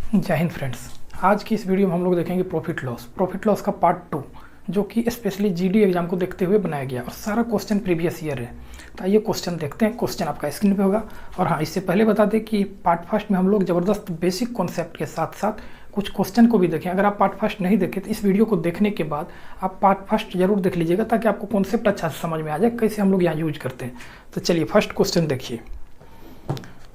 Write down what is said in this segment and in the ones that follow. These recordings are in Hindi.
जय हिंद फ्रेंड्स। आज की इस वीडियो में हम लोग देखेंगे प्रॉफिट लॉस का पार्ट 2, जो कि स्पेशली जीडी एग्जाम को देखते हुए बनाया गया और सारा क्वेश्चन प्रीवियस ईयर है। तो आइए क्वेश्चन देखते हैं। क्वेश्चन आपका स्क्रीन पे होगा। और हाँ, इससे पहले बता दें कि पार्ट फर्स्ट में हम लोग ज़बरदस्त बेसिक कॉन्सेप्ट के साथ साथ कुछ क्वेश्चन को भी देखें। अगर आप पार्ट फर्स्ट नहीं देखें तो इस वीडियो को देखने के बाद आप पार्ट फर्स्ट जरूर देख लीजिएगा, ताकि आपको कॉन्सेप्ट अच्छा से समझ में आ जाए कैसे हम लोग यहाँ यूज करते हैं। तो चलिए फर्स्ट क्वेश्चन देखिए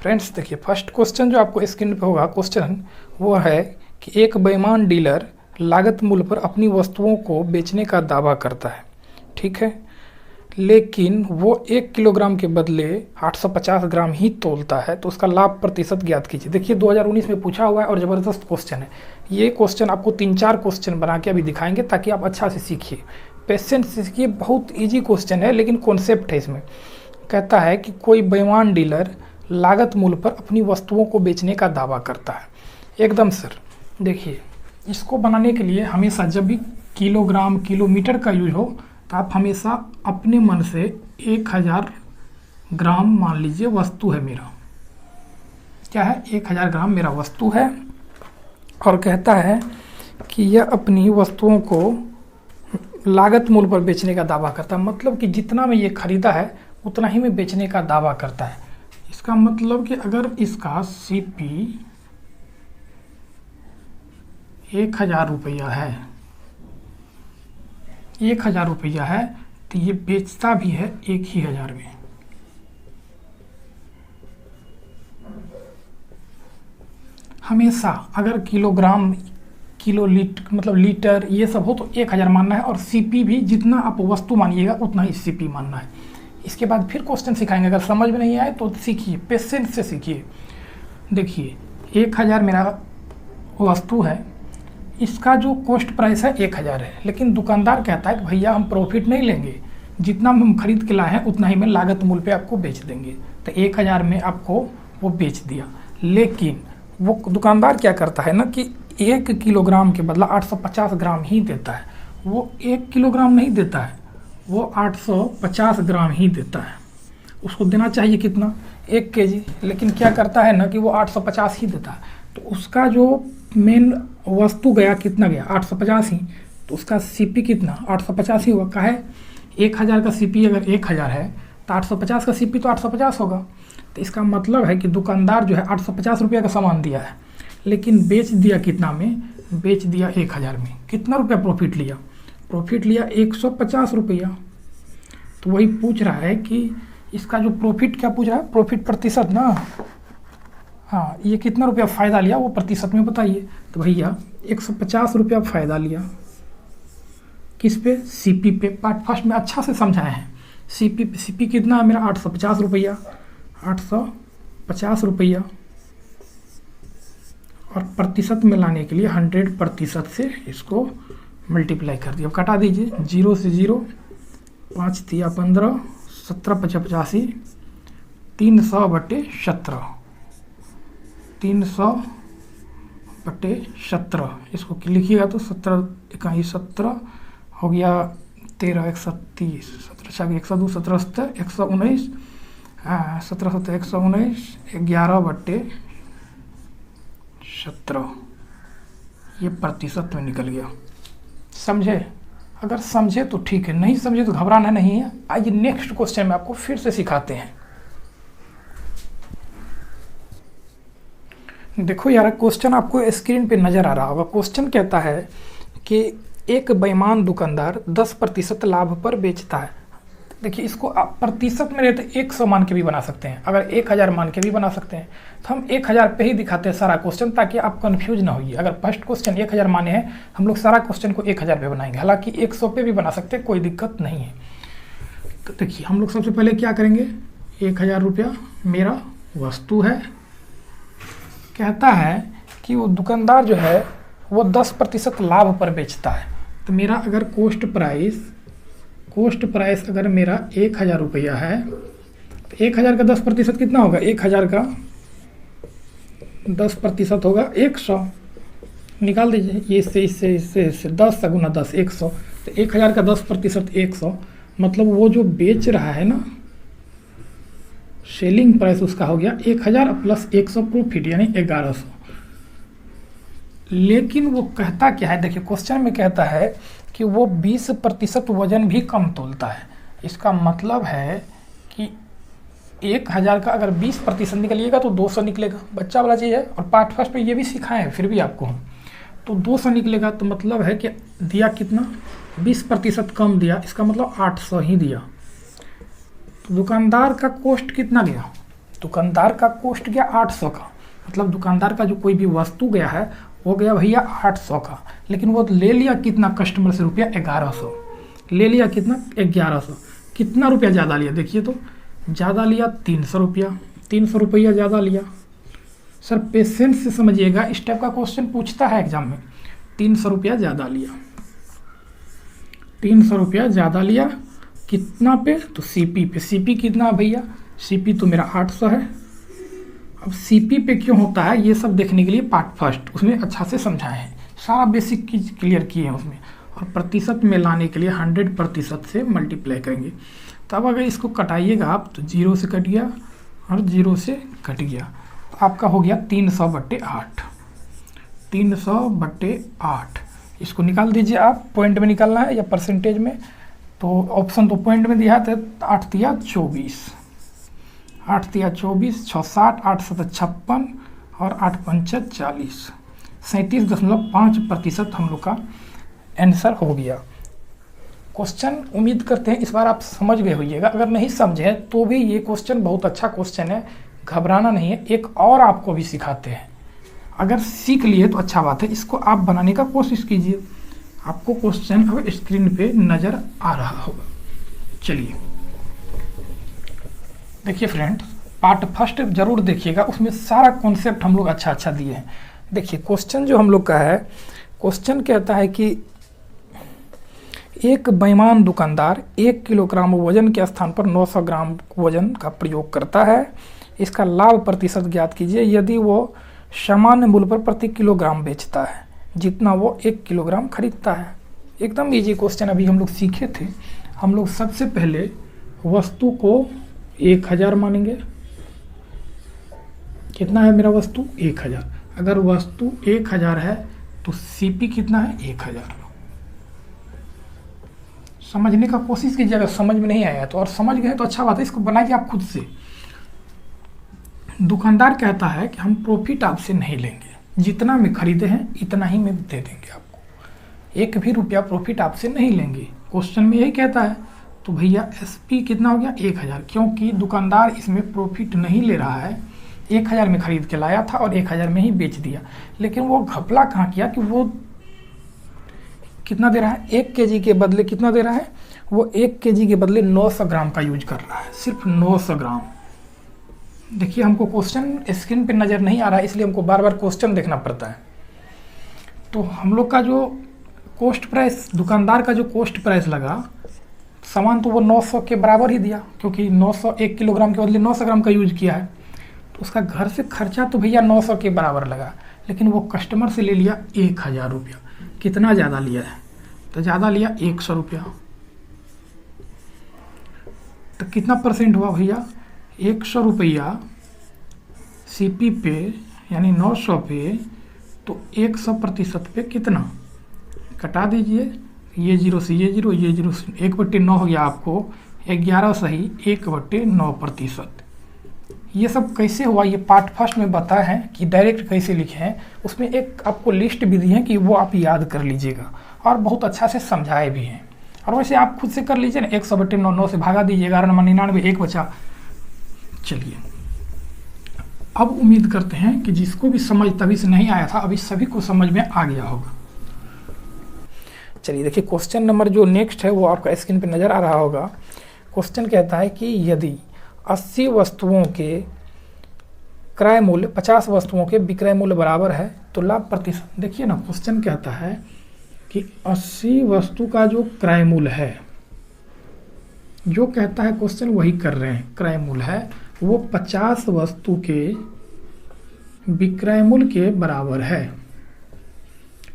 फ्रेंड्स। देखिए फर्स्ट क्वेश्चन जो आपको स्क्रीन पे होगा क्वेश्चन वो है कि एक बेईमान डीलर लागत मूल्य पर अपनी वस्तुओं को बेचने का दावा करता है, ठीक है, लेकिन वो 1 किलोग्राम के बदले 850 ग्राम ही तोलता है, तो उसका लाभ प्रतिशत ज्ञात कीजिए। देखिए 2019 में पूछा हुआ है और ज़बरदस्त क्वेश्चन है। ये क्वेश्चन आपको 3-4 क्वेश्चन बना के अभी दिखाएंगे, ताकि आप अच्छा से सीखिए, पेशेंस से सीखिए। बहुत ईजी क्वेश्चन है लेकिन कॉन्सेप्ट है इसमें। कहता है कि कोई बेईमान डीलर लागत मूल्य पर अपनी वस्तुओं को बेचने का दावा करता है। एकदम सर, देखिए इसको बनाने के लिए हमेशा जब भी किलोग्राम किलोमीटर का यूज हो तो आप हमेशा अपने मन से 1000 ग्राम मान लीजिए वस्तु है मेरा। क्या है? 1000 ग्राम मेरा वस्तु है। और कहता है कि यह अपनी वस्तुओं को लागत मूल्य पर बेचने का दावा करता है। मतलब कि जितना में ये खरीदा है उतना ही में बेचने का दावा करता है। इसका मतलब कि अगर इसका सीपी 1000 रुपया है, 1000 रुपया है, तो ये बेचता भी है 1000 में। हमेशा अगर किलोग्राम किलो लीटर मतलब लीटर ये सब हो तो 1000 मानना है, और सीपी भी जितना आप वस्तु मानिएगा उतना ही सीपी मानना है। इसके बाद फिर क्वेश्चन सिखाएंगे। अगर समझ में नहीं आए तो सीखिए, पेशेंस से सीखिए। देखिए 1000 मेरा वस्तु है, इसका जो कॉस्ट प्राइस है 1000 है, लेकिन दुकानदार कहता है कि भैया हम प्रॉफिट नहीं लेंगे, जितना हम खरीद के लाए हैं उतना ही में लागत मूल्य पे आपको बेच देंगे। तो 1000 में आपको वो बेच दिया। लेकिन वो दुकानदार क्या करता है ना कि 1 किलोग्राम के बदला 850 ग्राम ही देता है। वो 1 किलोग्राम नहीं देता है, वो 850 ग्राम ही देता है। उसको देना चाहिए कितना? 1 केजी, लेकिन क्या करता है ना कि वो 850 ही देता है। तो उसका जो मेन वस्तु गया कितना गया? 850 ही। तो उसका सीपी कितना? 850 ही हुआ। का है 1000 का सीपी अगर 1000 है तो 850 का सीपी तो 850 होगा। तो इसका मतलब है कि दुकानदार जो है 850 रुपया का सामान दिया है, लेकिन बेच दिया कितना में? बेच दिया 1000 में। कितना रुपया प्रॉफिट लिया? प्रॉफिट लिया 150 रुपया। तो वही पूछ रहा है कि इसका जो प्रॉफिट, क्या पूछ रहा है? प्रॉफिट प्रतिशत ना। हाँ, ये कितना रुपया फ़ायदा लिया वो प्रतिशत में बताइए। तो भैया 150 रुपया फ़ायदा लिया। किस पे? सीपी पे। पार्ट फर्स्ट में अच्छा से समझाए हैं। सीपी कितना है मेरा? 850 रुपया। 850 रुपया। और प्रतिशत में लाने के लिए 100% से इसको मल्टीप्लाई कर दिया। अब कटा दीजिए, 0 से 0, 5 तिया 15, 17 पचा 85, 300/17, 300/17। इसको लिखिएगा तो 17 इकाई 17 हो गया, 13 130, 17 छः 102, 17 119, 17 17 119, 11/17। ये प्रतिशत में निकल गया। समझे? अगर समझे तो ठीक है, नहीं समझे तो घबराना नहीं है। आइए नेक्स्ट क्वेश्चन में आपको फिर से सिखाते हैं। देखो यार, क्वेश्चन आपको स्क्रीन पे नज़र आ रहा होगा। क्वेश्चन कहता है कि एक बेईमान दुकानदार 10% लाभ पर बेचता है। देखिए इसको आप प्रतिशत में रहते 100 मान के भी बना सकते हैं, अगर 1000 मान के भी बना सकते हैं। तो हम 1000 पे ही दिखाते हैं सारा क्वेश्चन, ताकि आप कंफ्यूज ना होइए। अगर फर्स्ट क्वेश्चन 1000 माने हैं, हम लोग सारा क्वेश्चन को 1000 पे बनाएंगे। हालांकि 100 पे भी बना सकते हैं, कोई दिक्कत नहीं है। तो देखिए हम लोग सबसे पहले क्या करेंगे? 1000 रुपया मेरा वस्तु है। कहता है कि वो दुकानदार जो है वो 10% लाभ पर बेचता है। तो मेरा अगर कॉस्ट प्राइस अगर मेरा 1000 रुपया है, तो 1000 का 10% कितना होगा? 1000 का 10% होगा 100। निकाल दीजिए, ये इससे 10 गुना 10 100। तो 1000 का 10% 100, मतलब वो जो बेच रहा है ना, सेलिंग प्राइस उसका हो गया 1000 प्लस 100 प्रॉफिट यानी 1100। लेकिन वो कहता क्या है, देखिए क्वेश्चन में कहता है कि वो 20% वजन भी कम तोलता है। इसका मतलब है कि 1000 का अगर 20% निकलिएगा तो 200 निकलेगा, बच्चा वाला चीज़ है। और पार्ट फर्स्ट में ये भी सिखाए हैं फिर भी आपको, तो 200 निकलेगा। तो मतलब है कि दिया कितना, 20% कम दिया, इसका मतलब 800 ही दिया। तो दुकानदार का कॉस्ट कितना गया, दुकानदार का कॉस्ट गया 800 का, मतलब दुकानदार का जो कोई भी वस्तु गया है वो गया भैया 800 का। लेकिन वो ले लिया कितना कस्टमर से, रुपया 1100, ले लिया कितना 1100, कितना रुपया ज़्यादा लिया, देखिए तो ज़्यादा लिया 300 रुपया, 300 रुपया ज़्यादा लिया। सर पेशेंस से समझिएगा, इस टाइप का क्वेश्चन पूछता है एग्जाम में। 300 रुपया ज़्यादा लिया, 300 रुपया ज़्यादा लिया कितना पे, तो सीपी पे। सीपी कितना भैया, सीपी तो मेरा 800 है। अब सीपी पे क्यों होता है ये सब देखने के लिए पार्ट फर्स्ट उसमें अच्छा से समझाए हैं, सारा बेसिक चीज क्लियर किए हैं उसमें। और प्रतिशत में लाने के लिए 100% से मल्टीप्लाई करेंगे। तब अगर इसको कटाइएगा आप तो 0 से कट गया और 0 से कट गया, तो आपका हो गया 300/8, 300/8। इसको निकाल दीजिए आप, पॉइंट में निकालना है या परसेंटेज में, तो ऑप्शन तो पॉइंट में दिया था। 8 तिया 24, 8 तिया 24, 6 60, 8 7 56 और 8 पंच 40, 37.5% हम लोग का आंसर हो गया। क्वेश्चन उम्मीद करते हैं इस बार आप समझ गए होइएगा। अगर नहीं समझे तो भी ये क्वेश्चन बहुत अच्छा क्वेश्चन है, घबराना नहीं है। एक और आपको भी सिखाते हैं, अगर सीख लिए तो अच्छा बात है, इसको आप बनाने का कोशिश कीजिए। आपको क्वेश्चन अब स्क्रीन पे नज़र आ रहा होगा। चलिए देखिए फ्रेंड, पार्ट फर्स्ट जरूर देखिएगा, उसमें सारा कॉन्सेप्ट हम लोग अच्छा अच्छा दिए हैं। देखिए क्वेश्चन जो हम लोग का है, क्वेश्चन कहता है कि एक बेईमान दुकानदार 1 किलोग्राम वजन के स्थान पर 900 ग्राम वजन का प्रयोग करता है। इसका लाभ प्रतिशत ज्ञात कीजिए यदि वो सामान्य मूल्य पर प्रति किलोग्राम बेचता है जितना वो 1 किलोग्राम खरीदता है। एकदम इजी क्वेश्चन अभी हम लोग सीखे थे। हम लोग सबसे पहले वस्तु को 1000 मानेंगे। कितना है मेरा वस्तु 1000, अगर वस्तु 1000 है तो सीपी कितना है 1000। समझने का कोशिश कीजिए, अगर समझ में नहीं आया तो, और समझ गए तो अच्छा बात है, इसको बनाइए आप खुद से। दुकानदार कहता है कि हम प्रॉफिट आपसे नहीं लेंगे, जितना में खरीदे हैं इतना ही में दे देंगे आपको, 1 भी रुपया प्रॉफिट आपसे नहीं लेंगे। क्वेश्चन में यही कहता है। तो भैया एसपी कितना हो गया 1000, क्योंकि दुकानदार इसमें प्रॉफिट नहीं ले रहा है। 1000 में खरीद के लाया था और 1000 में ही बेच दिया। लेकिन वो घपला कहाँ किया कि वो कितना दे रहा है, 1 केजी के बदले कितना दे रहा है, वो 1 केजी के बदले 900 ग्राम का यूज कर रहा है, सिर्फ 900 ग्राम। देखिए हमको क्वेश्चन स्क्रीन पे नज़र नहीं आ रहा है, इसलिए हमको बार बार क्वेश्चन देखना पड़ता है। तो हम लोग का जो कॉस्ट प्राइस, दुकानदार का जो कॉस्ट प्राइस लगा, सामान तो वो 900 के बराबर ही दिया, क्योंकि 900 1 किलोग्राम के बदले 900 ग्राम का यूज किया है। तो उसका घर से खर्चा तो भैया 900 के बराबर लगा, लेकिन वो कस्टमर से ले लिया 1000 रुपया। कितना ज़्यादा लिया है, तो ज़्यादा लिया 100 रुपया। तो कितना परसेंट हुआ भैया, 100 रुपया सीपी पे यानी 900 पे, तो 100% पे कितना, कटा दीजिए, ये 0 से ये 0, ये 0 से 1/9 हो गया आपको 11 सही 1/9%। ये सब कैसे हुआ, ये पार्ट फर्स्ट में बताया है कि डायरेक्ट कैसे लिखे हैं। उसमें एक आपको लिस्ट भी दी है कि वो आप याद कर लीजिएगा, और बहुत अच्छा से समझाए भी हैं। और वैसे आप खुद से कर लीजिए ना, 100/9, 9 से भागा दीजिए, 11×99, 1 बचा। चलिए अब उम्मीद करते हैं कि जिसको भी समझ तभी से नहीं आया था, अभी सभी को समझ में आ गया होगा। चलिए देखिए क्वेश्चन नंबर जो नेक्स्ट है वो आपका स्क्रीन पे नज़र आ रहा होगा। क्वेश्चन कहता है कि यदि 80 वस्तुओं के क्रय मूल्य 50 वस्तुओं के विक्रय मूल्य बराबर है तो लाभ प्रतिशत। देखिए ना क्वेश्चन कहता है कि 80 वस्तु का जो क्रय मूल्य है, जो कहता है क्वेश्चन वही कर रहे हैं, क्रय मूल्य है वो 50 वस्तु के विक्रय मूल्य के बराबर है।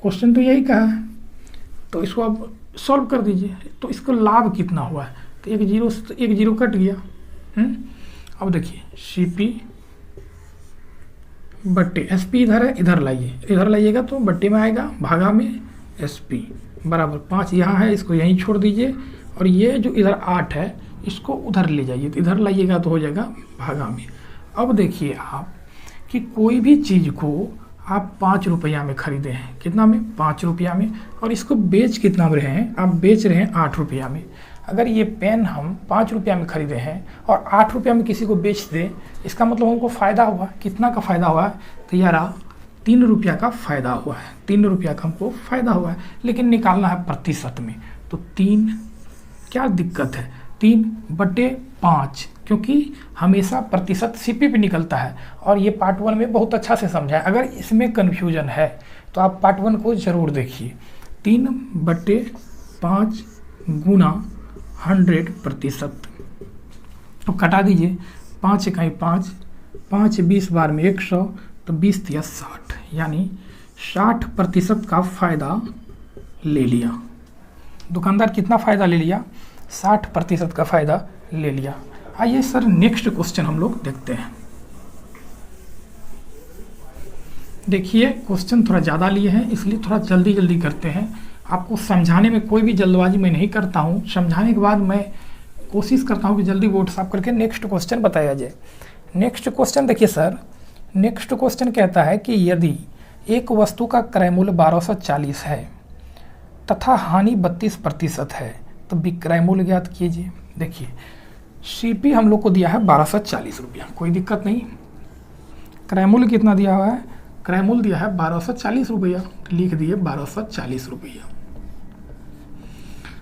क्वेश्चन तो यही कहा है, तो इसको आप सॉल्व कर दीजिए। तो इसको लाभ कितना हुआ है, तो 1 0 कट गया। अब देखिए सीपी बट्टे SP इधर है, इधर लाइए, इधर लाइएगा तो बट्टे में आएगा, भागा में SP बराबर 5 यहाँ है, इसको यहीं छोड़ दीजिए, और ये जो इधर 8 है इसको उधर ले जाइए, तो इधर लाइएगा तो हो जाएगा भागा में। अब देखिए आप कि कोई भी चीज़ को आप 5 रुपया में खरीदे हैं, कितना में, 5 रुपया में, और इसको बेच कितना में रहे हैं, आप बेच रहे हैं 8 रुपया में। अगर ये पेन हम 5 रुपया में खरीदे हैं और 8 रुपया में किसी को बेच दें, इसका मतलब हमको फ़ायदा हुआ, कितना का फ़ायदा हुआ है, तो यार 3 रुपया का फ़ायदा हुआ है, 3 रुपया का हमको फ़ायदा हुआ है, लेकिन निकालना है प्रतिशत में। तो 3, क्या दिक्कत है, 3/5, क्योंकि हमेशा प्रतिशत CP पे निकलता है, और ये पार्ट 1 में बहुत अच्छा से समझा है। अगर इसमें कन्फ्यूजन है तो आप पार्ट 1 को ज़रूर देखिए। 3/5 गुना 100%, तो कटा दीजिए, 5 इकाई 5, 5 20 बार में 100, तो 20 या 60, यानी 60% का फ़ायदा ले लिया। दुकानदार कितना फ़ायदा ले लिया, 60% का फ़ायदा ले लिया। आइए सर नेक्स्ट क्वेश्चन हम लोग देखते हैं। देखिए क्वेश्चन थोड़ा ज़्यादा लिए हैं, इसलिए थोड़ा जल्दी जल्दी करते हैं। आपको समझाने में कोई भी जल्दबाजी मैं नहीं करता हूँ, समझाने के बाद मैं कोशिश करता हूँ कि जल्दी बोर्ड साफ करके नेक्स्ट क्वेश्चन बताया जाए। नेक्स्ट क्वेश्चन देखिए सर, नेक्स्ट क्वेश्चन कहता है कि यदि एक वस्तु का क्रय मूल्य 1240 है तथा हानि 32% है तो विक्रय मूल्य ज्ञात कीजिए। देखिए CP हम लोग को दिया है 1240 रुपया, कोई दिक्कत नहीं। क्रय मूल्य कितना दिया हुआ है, क्रय मूल्य दिया है 1240 रुपया, लिख दिए 1240 रुपया।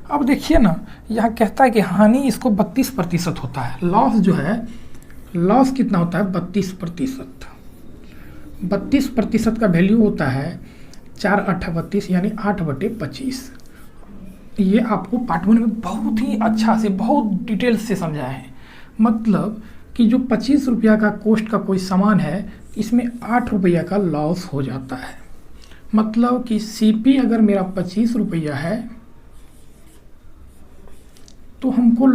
अब देखिए ना, यहाँ कहता है कि हानि इसको 32% होता है, लॉस जो है, लॉस कितना होता है 32%। 32% का वैल्यू होता है 4 8 32, यानी 8/25। ये आपको पार्ट 1 में बहुत ही अच्छा से, बहुत डिटेल से समझाया है। मतलब कि जो 25 रुपया का कॉस्ट का कोई सामान है, इसमें 8 रुपया का लॉस हो जाता है। मतलब कि CP अगर मेरा 25 रुपया है तो हमको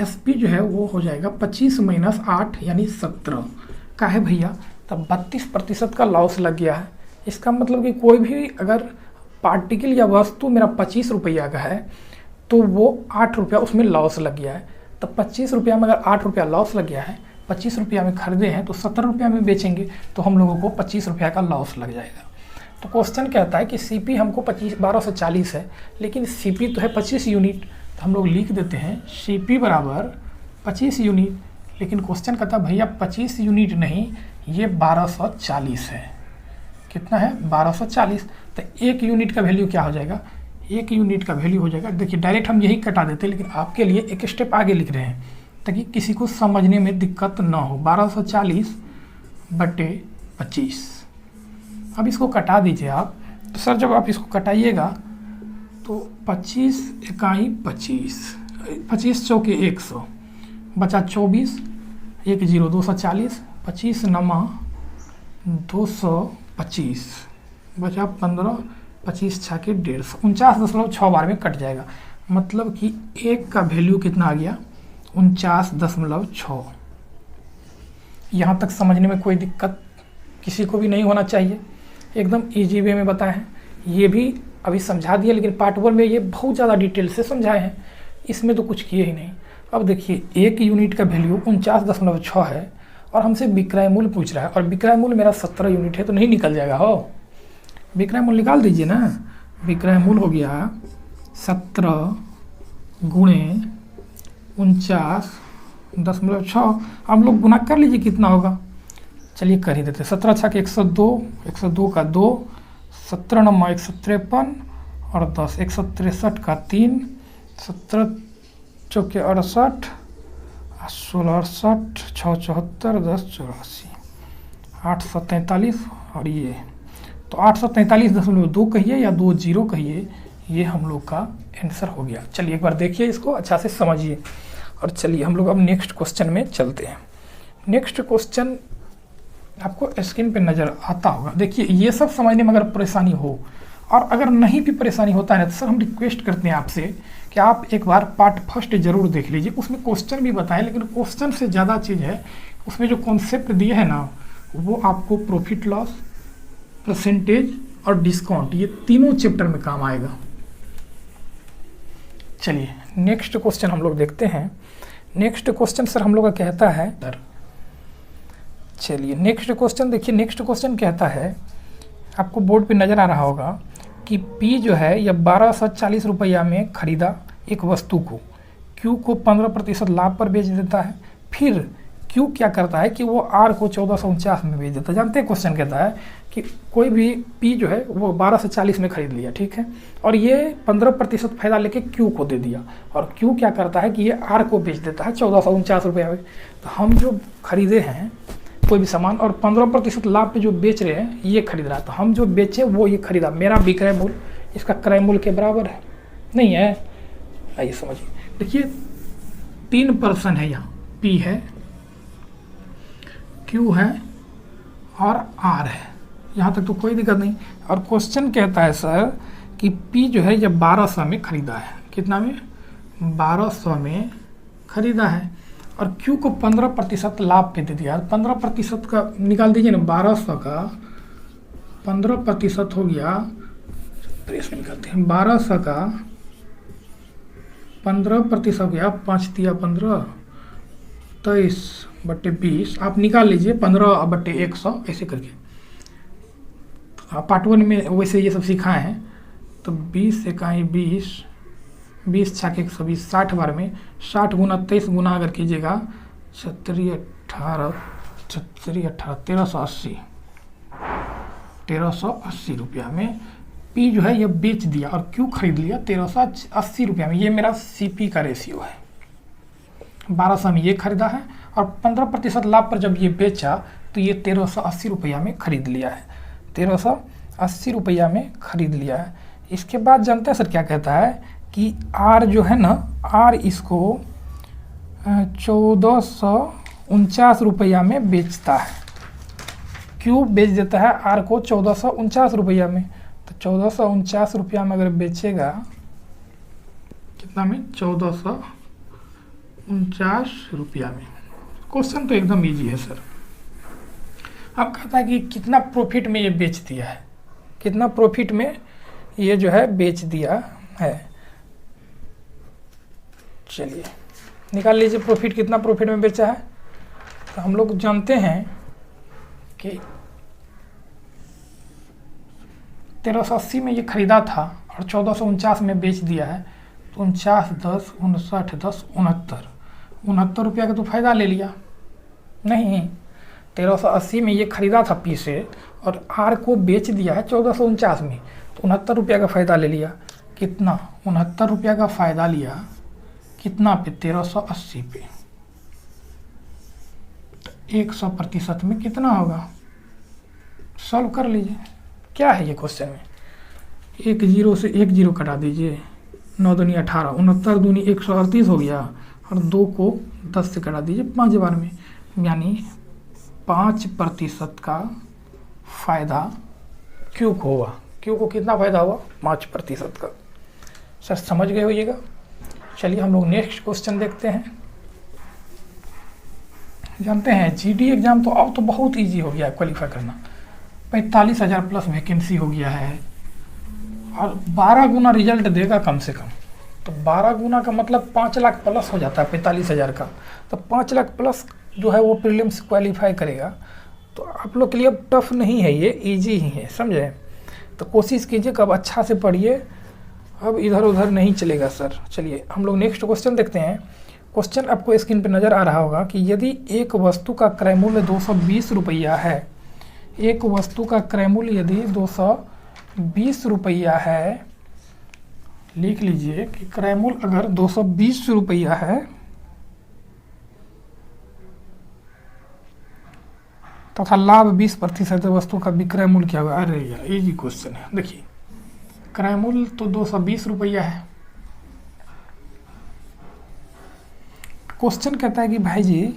SP जो है वो हो जाएगा 25 - 8 यानी 17 का है भैया, तब 32% का लॉस लग गया है। इसका मतलब कि कोई भी अगर पार्टिकल या वस्तु मेरा 25 रुपया का है तो वो 8 रुपया उसमें लॉस लग गया है। तब 25 रुपया में अगर 8 रुपया लॉस लग गया है, 25 रुपया में खरीदे हैं तो 17 रुपया में बेचेंगे तो हम लोगों को 25 रुपया का लॉस लग जाएगा। तो क्वेश्चन कहता है कि CP हमको 1240 है, लेकिन CP तो है 25 यूनिट, तो हम लोग लिख देते हैं CP बराबर 25 यूनिट। लेकिन क्वेश्चन कहता है भैया 25 यूनिट नहीं, ये 1240 है। कितना है 1240, तो 1 यूनिट का वैल्यू क्या हो जाएगा, 1 यूनिट का वैल्यू हो जाएगा। देखिए डायरेक्ट हम यही कटा देते, लेकिन आपके लिए एक स्टेप आगे लिख रहे हैं ताकि किसी को समझने में दिक्कत ना हो। 1240/25। अब इसको कटा दीजिए आप, तो सर जब आप इसको कटाइएगा तो 25 इकाई 25, 25 चौके 100, बचा 24, 1 0 240, 25 नमा 225, बचा 15, 25 छाके 150, 49.6 बार में कट जाएगा। मतलब कि 1 का वैल्यू कितना आ गया, 49.6। यहाँ तक समझने में कोई दिक्कत किसी को भी नहीं होना चाहिए, एकदम इजी वे में बताया है। ये भी अभी समझा दिया, लेकिन पार्ट 1 में ये बहुत ज़्यादा डिटेल से समझाए हैं, इसमें तो कुछ किए ही नहीं। अब देखिए 1 यूनिट का वैल्यू 49.6 है और हमसे विक्रय मूल्य पूछ रहा है, और विक्रय मूल्य मेरा 17 यूनिट है, तो नहीं निकल जाएगा। हो विक्रय मूल्य निकाल दीजिए ना। विक्रय मूल्य हो गया 17 गुणे 49.6। आप लोग गुना कर लीजिए कितना होगा, चलिए कर ही देते। 17 छाके 102, 102 का 2, 17 नमा 153 और 10, 163 का 3, 17 चौके 68, 16 68, 6 74, 10 84, 843 और ये तो 843.2 कहिए या 20 कहिए, ये हम लोग का आंसर हो गया। चलिए एक बार देखिए इसको अच्छा से समझिए, और चलिए हम लोग अब नेक्स्ट क्वेश्चन में चलते हैं। नेक्स्ट क्वेश्चन आपको स्क्रीन पे नज़र आता होगा। देखिए ये सब समझने में अगर परेशानी हो, और अगर नहीं भी परेशानी होता है तो सर हम रिक्वेस्ट करते हैं आपसे कि आप एक बार पार्ट फर्स्ट जरूर देख लीजिए, उसमें क्वेश्चन भी बताएं, लेकिन क्वेश्चन से ज़्यादा चीज़ है उसमें जो कॉन्सेप्ट दिए हैं ना, वो आपको प्रॉफिट लॉस, परसेंटेज और डिस्काउंट, ये तीनों चैप्टर में काम आएगा। चलिए नेक्स्ट क्वेश्चन हम लोग देखते हैं। नेक्स्ट क्वेश्चन सर हम लोग का कहता है सर, चलिए नेक्स्ट क्वेश्चन देखिए। नेक्स्ट क्वेश्चन कहता है, आपको बोर्ड पे नज़र आ रहा होगा कि P जो है यह 1240 रुपया में खरीदा एक वस्तु को, Q को 15% लाभ पर बेच देता है। फिर Q क्या करता है कि वो R को 1449 में बेच देता है। जानते हैं क्वेश्चन कहता है कि कोई भी P जो है वो 1240 में खरीद लिया, ठीक है, और ये 15% फायदा लेके Q को दे दिया, और Q क्या करता है कि ये R को बेच देता है 1449 रुपये में। तो हम जो खरीदे हैं कोई भी सामान और 15% लाभ पे जो बेच रहे हैं ये खरीद रहा है, तो हम जो बेचे वो ये खरीदा, मेरा विक्रय मूल्य इसका क्रय मूल्य के बराबर है, नहीं है? आइए समझिए, देखिए 3% है, यहाँ P है, Q है और R है, यहाँ तक तो कोई दिक्कत नहीं। और क्वेश्चन कहता है सर कि P जो है ये 1200 में खरीदा है, कितना में? 1200 में खरीदा है, और Q को 15% लाभ पे दे दिया। 15% का निकाल दीजिए ना, 1200 का 15% हो गया, प्रेस में निकालते हैं, 1200 का 15% हो गया, 5 तिया 15, 23/20, आप निकाल लीजिए 15/100 ऐसे करके। पार्ट 1 में वैसे ये सब सिखाए हैं। तो 20 इकाई 20, 20 छाक 120, 60 बार में 60 गुना 23 गुना अगर कीजिएगा 36 18 1380 रुपया में P जो है ये बेच दिया और Q खरीद लिया 1380 रुपया में। ये मेरा CP का रेशियो है। 1200 में ये खरीदा है और 15% लाभ पर जब ये बेचा तो ये 1380 रुपया में खरीद लिया है, 1380 रुपया में खरीद लिया है। इसके बाद जानते हैं सर क्या कहता है कि R जो है ना, R इसको 1449 रुपया में बेचता है, Q बेच देता है R को 1449 रुपया में। तो 1449 रुपया में अगर बेचेगा कितना में? 1449 रुपया में। क्वेश्चन तो एकदम इजी है सर। अब कहता है कि कितना प्रॉफिट में ये बेच दिया है, कितना प्रॉफिट में ये जो है बेच दिया है। चलिए निकाल लीजिए प्रॉफिट, कितना प्रॉफिट में बेचा है। तो हम लोग जानते हैं कि 1380 में ये खरीदा था और 1449 में बेच दिया है, तो 49 10 59 10 69 रुपया का तो फायदा ले लिया। नहीं, 1380 में ये खरीदा था P से और R को बेच दिया है 1449 में, तो 69 रुपया का फ़ायदा ले लिया। कितना? 69 रुपया का फ़ायदा लिया, कितना पे? 1380 पे। 100% में कितना होगा? सॉल्व कर लीजिए। क्या है ये क्वेश्चन में? 1 0 से 1 0 कटा दीजिए, 9 दूनी 18, 69 दूनी 138 हो गया, और 2 को 10 से कटा दीजिए 5 बार में, यानी 5% का फ़ायदा Q को हुआ। Q को कितना फ़ायदा हुआ? 5% का। सर समझ गए होइएगा। चलिए हम लोग नेक्स्ट क्वेश्चन देखते हैं। जानते हैं GD एग्ज़ाम तो अब तो बहुत इजी हो गया है क्वालिफाई करना। 45,000 प्लस वैकेंसी हो गया है और 12 गुना रिजल्ट देगा कम से कम। तो 12 गुना का मतलब 5 लाख प्लस हो जाता है 45,000 का। तो 5 लाख प्लस जो है वो प्रीलिम्स क्वालिफाई करेगा। तो आप लोग के लिए अब टफ नहीं है, ये इजी ही है, समझे? तो कोशिश कीजिए कब अच्छा से पढ़िए, अब इधर उधर नहीं चलेगा सर। चलिए हम लोग नेक्स्ट क्वेश्चन देखते हैं। क्वेश्चन आपको स्क्रीन पे नज़र आ रहा होगा कि यदि एक वस्तु का क्रय मूल्य 220 रुपया है, एक वस्तु का क्रय मूल्य यदि 220 रुपया है, लिख लीजिए कि क्रय मूल्य अगर 220 रुपया है तथा लाभ 20% वस्तु का विक्रय मूल्य क्या होगा? अरे यार इजी क्वेश्चन है। देखिए क्रय मूल्य तो 220 रुपया है। क्वेश्चन कहता है कि भाई जी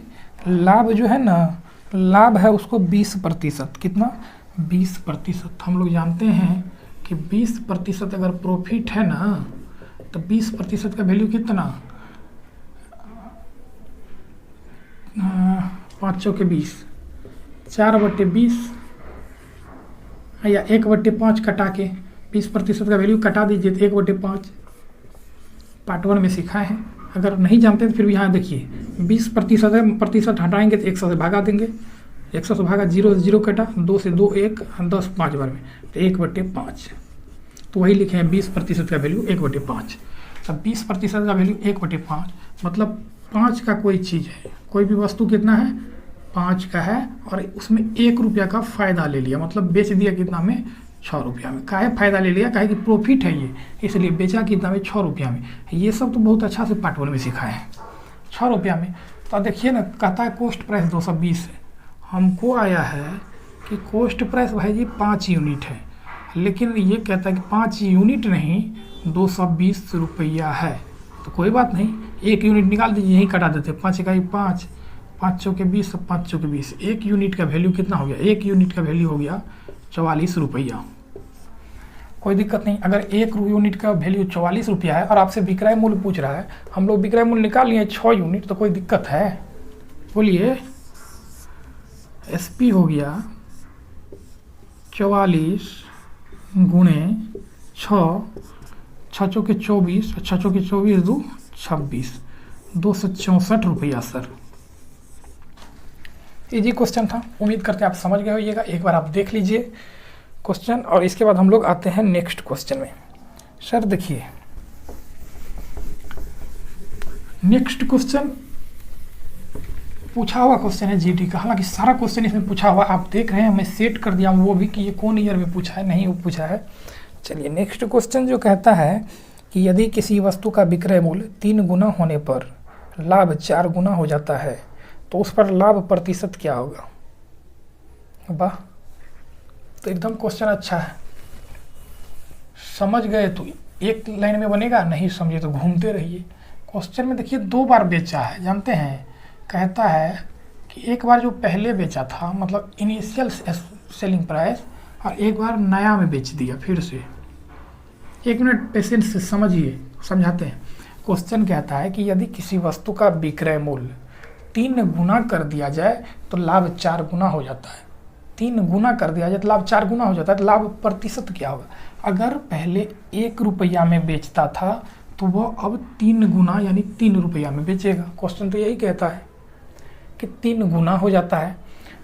लाभ जो है ना, लाभ है उसको 20%। कितना? 20%। हम लोग जानते हैं कि 20% अगर प्रॉफिट है ना तो 20% का वैल्यू कितना? 5 चौके 20, 4/20 या 1/5 कटा के 20% का वैल्यू कटा दीजिए तो 1/5 पार्ट 1 में सिखाए हैं। अगर नहीं जानते तो फिर भी यहाँ देखिए 20% है, प्रतिशत हटाएंगे तो 100 से भागा देंगे, 100 से भागा 0 से 0 कटा, 2 से 2 1, 10 5 बार में तो 1/5, तो वही लिखे हैं 20% का वैल्यू 1/5। अब 20% का वैल्यू 1/5 मतलब 5 का कोई चीज़ है, कोई भी वस्तु कितना है 5 का है और उसमें 1 रुपया का फ़ायदा ले लिया, मतलब बेच दिया कितना में 6 रुपया में। काहे फ़ायदा ले लिया, काहे कि प्रॉफिट है ये, इसलिए बेचा कितना में 6 रुपया में। ये सब तो बहुत अच्छा से पार्ट 1 में सिखाए हैं 6 रुपया में। तो देखिए ना, कहता है कॉस्ट प्राइस 220 है, हमको आया है कि कॉस्ट प्राइस भाई जी 5 यूनिट है, लेकिन ये कहता है कि 5 यूनिट नहीं 220 रुपया है। तो कोई बात नहीं, 1 यूनिट निकाल दीजिए, यहीं कटा देते, 5 इकाई 5, 5 चौके 20, 5 चौके 20, 1 यूनिट का वैल्यू कितना हो गया, 1 यूनिट का वैल्यू हो गया 44 रुपया। कोई दिक्कत नहीं, अगर 1 यूनिट का वैल्यू 44 रुपया है और आपसे विक्रय मूल्य पूछ रहा है, हम लोग विक्रय मूल्य निकाल लिए 6 यूनिट, तो कोई दिक्कत है? बोलिए। SP हो गया 44 गुणे 6, 6 चौके 24, 6 चौके 24 2 26, 264 रुपया सर। इजी क्वेश्चन था, उम्मीद करते हैं आप समझ गए होइएगा। एक बार आप देख लीजिए क्वेश्चन और इसके बाद हम लोग आते हैं नेक्स्ट क्वेश्चन में। सर देखिए नेक्स्ट क्वेश्चन पूछा हुआ क्वेश्चन है जीडी का, हालांकि सारा क्वेश्चन इसमें पूछा हुआ आप देख रहे हैं, मैं सेट कर दिया हूँ वो भी कि ये कौन ईयर में पूछा है, नहीं वो पूछा है। चलिए नेक्स्ट क्वेश्चन जो कहता है कि यदि किसी वस्तु का विक्रय मूल्य 3 गुना होने पर लाभ 4 गुना हो जाता है तो उस पर लाभ प्रतिशत क्या होगा? वाह, तो एकदम क्वेश्चन अच्छा है। समझ गए तो एक लाइन में बनेगा, नहीं समझे तो घूमते रहिए। क्वेश्चन में देखिए 2 बार बेचा है, जानते हैं, कहता है कि एक बार जो पहले बेचा था मतलब इनिशियल सेलिंग प्राइस, और एक बार नया में बेच दिया फिर से। 1 मिनट पेशेंस से समझिए, समझाते हैं। क्वेश्चन कहता है कि यदि किसी वस्तु का विक्रय मूल्य 3 गुना कर दिया जाए तो लाभ 4 गुना हो जाता है। 3 गुना कर दिया जाए तो लाभ 4 गुना हो जाता है, तो लाभ प्रतिशत क्या होगा? अगर पहले 1 रुपया में बेचता था तो वह अब 3 गुना यानी 3 रुपया में बेचेगा। क्वेश्चन तो यही कहता है कि 3 गुना हो जाता है।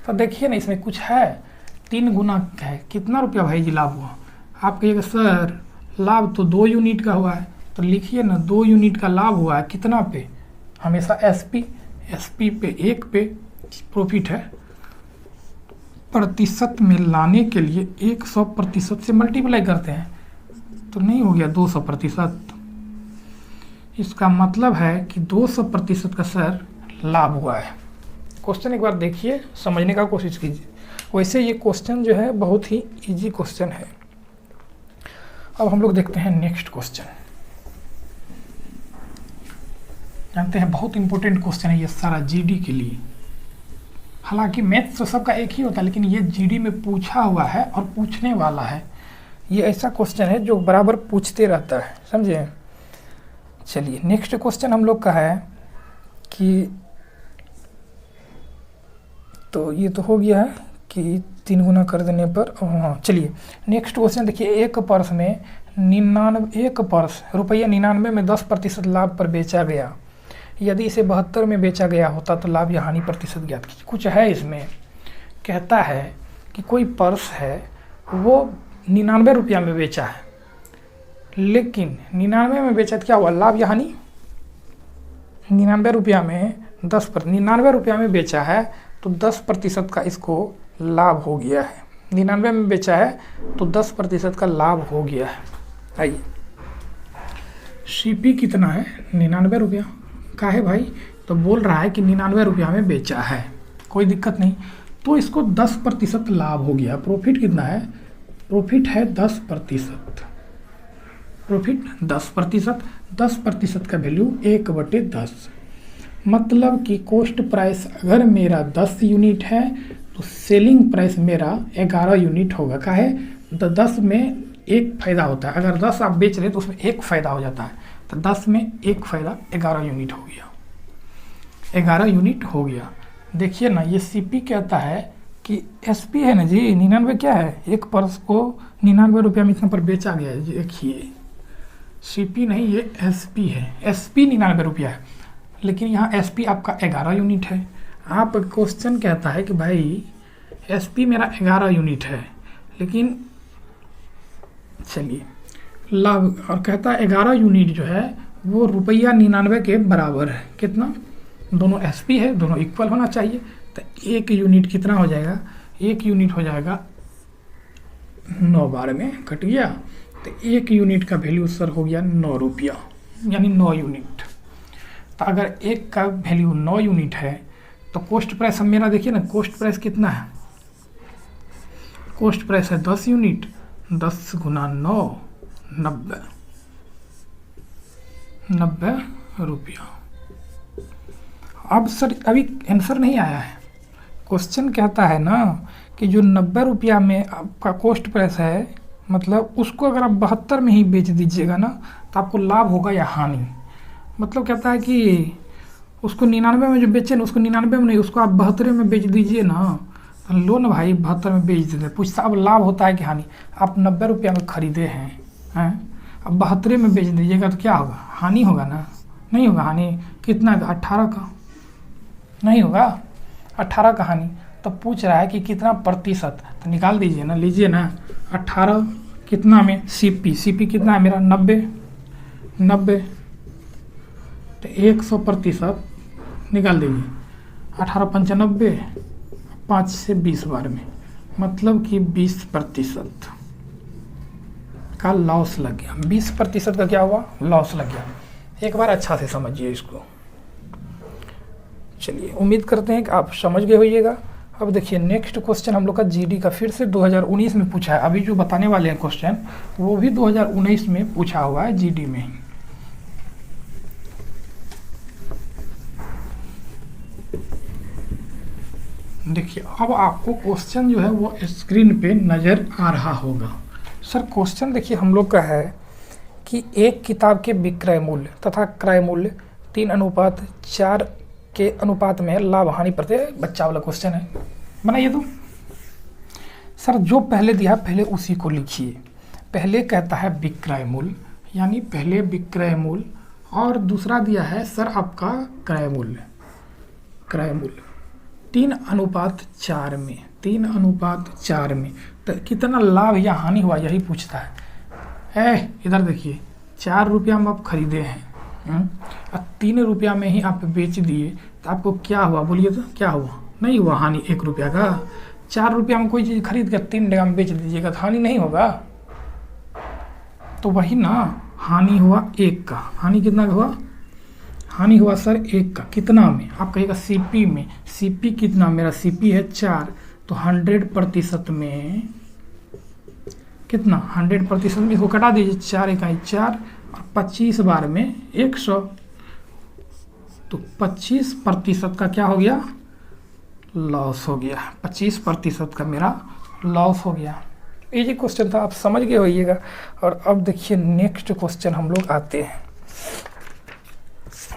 तो देखिए ना, इसमें कुछ है, 3 गुना है, कितना रुपया भाई जी लाभ हुआ? आप कहिएगा सर लाभ तो 2 यूनिट का हुआ है, तो लिखिए ना 2 यूनिट का लाभ हुआ है, कितना पे? हमेशा SP पे 1 पे प्रॉफिट है, प्रतिशत में लाने के लिए 100% से मल्टीप्लाई करते हैं, तो नहीं हो गया 200%। इसका मतलब है कि 200% का सर लाभ हुआ है। क्वेश्चन एक बार देखिए, समझने का कोशिश कीजिए। वैसे ये क्वेश्चन जो है बहुत ही इजी क्वेश्चन है। अब हम लोग देखते हैं नेक्स्ट क्वेश्चन। जानते हैं बहुत इंपॉर्टेंट क्वेश्चन है ये सारा जीडी के लिए। हालांकि मैथ्स तो सबका एक ही होता है, लेकिन ये जीडी में पूछा हुआ है और पूछने वाला है। ये ऐसा क्वेश्चन है जो बराबर पूछते रहता है, समझे। चलिए नेक्स्ट क्वेश्चन हम लोग का है कि, तो ये तो हो गया है कि 3 गुना कर देने पर, हाँ चलिए नेक्स्ट क्वेश्चन देखिए। एक पर्स में 99 रुपया 99 में 10% लाभ पर बेचा गया। यदि इसे 72 में बेचा गया होता तो लाभ या हानि प्रतिशत ज्ञात कीजिए। कुछ है इसमें, कहता है कि कोई पर्स है वो 99 रुपया में बेचा है, लेकिन 99 में बेचा तो क्या हुआ, लाभ या हानि? 99 रुपया में 99 रुपया में बेचा है तो 10% का इसको लाभ हो गया है। 99 में बेचा है तो 10% का लाभ हो गया है। आइए, CP कितना है? 99 रुपया का है भाई, तो बोल रहा है कि 99 रुपया में बेचा है, कोई दिक्कत नहीं, तो इसको 10% लाभ हो गया। प्रॉफिट कितना है? प्रॉफिट है 10%। प्रॉफिट 10%, 10% का वैल्यू 1/10, मतलब कि कॉस्ट प्राइस अगर मेरा 10 यूनिट है तो सेलिंग प्राइस मेरा 11 यूनिट होगा। का है? तो 10 में 1 फायदा होता है, अगर 10 आप बेच रहे तो उसमें 1 फायदा हो जाता है, तो 10 में 1 फायदा 11 यूनिट हो गया। 11 यूनिट हो गया। देखिए ना, ये CP कहता है कि SP है ना जी, 99 क्या है, एक पर्स को 99 रुपया में इतना पर बेचा गया है। देखिए CP नहीं, ये SP है। SP 99 रुपया है, लेकिन यहाँ SP आपका 11 यूनिट है। आप क्वेश्चन कहता है कि भाई SP मेरा 11 यूनिट है, लेकिन चलिए लाभ, और कहता है 11 यूनिट जो है वो रुपया 99 के बराबर है। कितना, दोनों SP है, दोनों इक्वल होना चाहिए। तो एक यूनिट कितना हो जाएगा, एक यूनिट हो जाएगा 9 बार में कट गया। तो एक यूनिट का वैल्यू सर हो गया 9 रुपया, यानी 9 यूनिट। तो अगर एक का वैल्यू 9 यूनिट है तो कॉस्ट प्राइस, हम मेरा देखिए ना, कॉस्ट प्राइस कितना है, कॉस्ट प्राइस है 10 यूनिट, 10 गुना 9, 90 रुपया। अब सर अभी आंसर नहीं आया है। क्वेश्चन कहता है ना कि जो 90 रुपया में आपका कॉस्ट प्राइस है, मतलब उसको अगर आप 72 में ही बेच दीजिएगा ना तो आपको लाभ होगा या हानि। मतलब कहता है कि उसको 99 में जो बेचे ना, उसको 99 में नहीं, उसको आप 72 में बेच दीजिए ना, तो लो ना भाई 72 में बेच देते। पूछता अब लाभ होता है कि हानि। आप 90 रुपया में खरीदे हैं, अब 72 में बेच दीजिएगा तो क्या होगा, हानि होगा ना, नहीं होगा हानि। कितना का, 18 का, नहीं होगा 18 का हानि। तो पूछ रहा है कि कितना प्रतिशत, तो निकाल दीजिए ना, लीजिए ना 18 कितना में, CP कितना है मेरा 90, तो 100% निकाल दीजिए। 18 95, 5 से 20 बार में, मतलब कि 20% का लॉस लग गया। 20% का क्या हुआ, लॉस लग गया। एक बार अच्छा से समझिए इसको। चलिए उम्मीद करते हैं कि आप समझ गए होइएगा। अब देखिए नेक्स्ट क्वेश्चन हम लोग का GD का फिर से 2019 में पूछा है। अभी जो बताने वाले हैं क्वेश्चन वो भी 2019 में पूछा हुआ है GD में ही। देखिए अब आपको क्वेश्चन जो है वो स्क्रीन पे नज़र आ रहा होगा। सर क्वेश्चन देखिए हम लोग का है कि एक किताब के विक्रय मूल्य तथा क्रय मूल्य 3:4 के अनुपात में लाभ हानि प्रत्यय, बच्चा वाला क्वेश्चन है, बनाइए तो। सर जो पहले दिया पहले उसी को लिखिए। पहले कहता है विक्रय मूल्य, यानी पहले विक्रय मूल्य, और दूसरा दिया है सर आपका क्रय मूल्य। 3:4 में, 3:4 में तो कितना लाभ या हानि हुआ, यही पूछता है। इधर देखिए 4 रुपया में आप खरीदे हैं और 3 रुपया में ही आप बेच दिए, तो आपको क्या हुआ, बोलिए तो क्या हुआ, नहीं हुआ हानि 1 रुपया का। 4 रुपया में कोई चीज़ खरीद कर 3 रुपया में बेच दीजिएगा तो हानि नहीं होगा। तो वही ना, हानि हुआ 1 का। हानि कितना का हुआ, हानि हुआ सर 1 का। कितना में, आप कहिएगा CP में। CP कितना, मेरा CP है 4, तो 100% में कितना, 100% में इसको कटा दीजिए, 4 इकाई 4 और 25 बार में 100, तो 25% का क्या हो गया, लॉस हो गया। 25% का मेरा लॉस हो गया। इजी क्वेश्चन था, आप समझ गए होइएगा। और अब देखिए नेक्स्ट क्वेश्चन हम लोग आते हैं।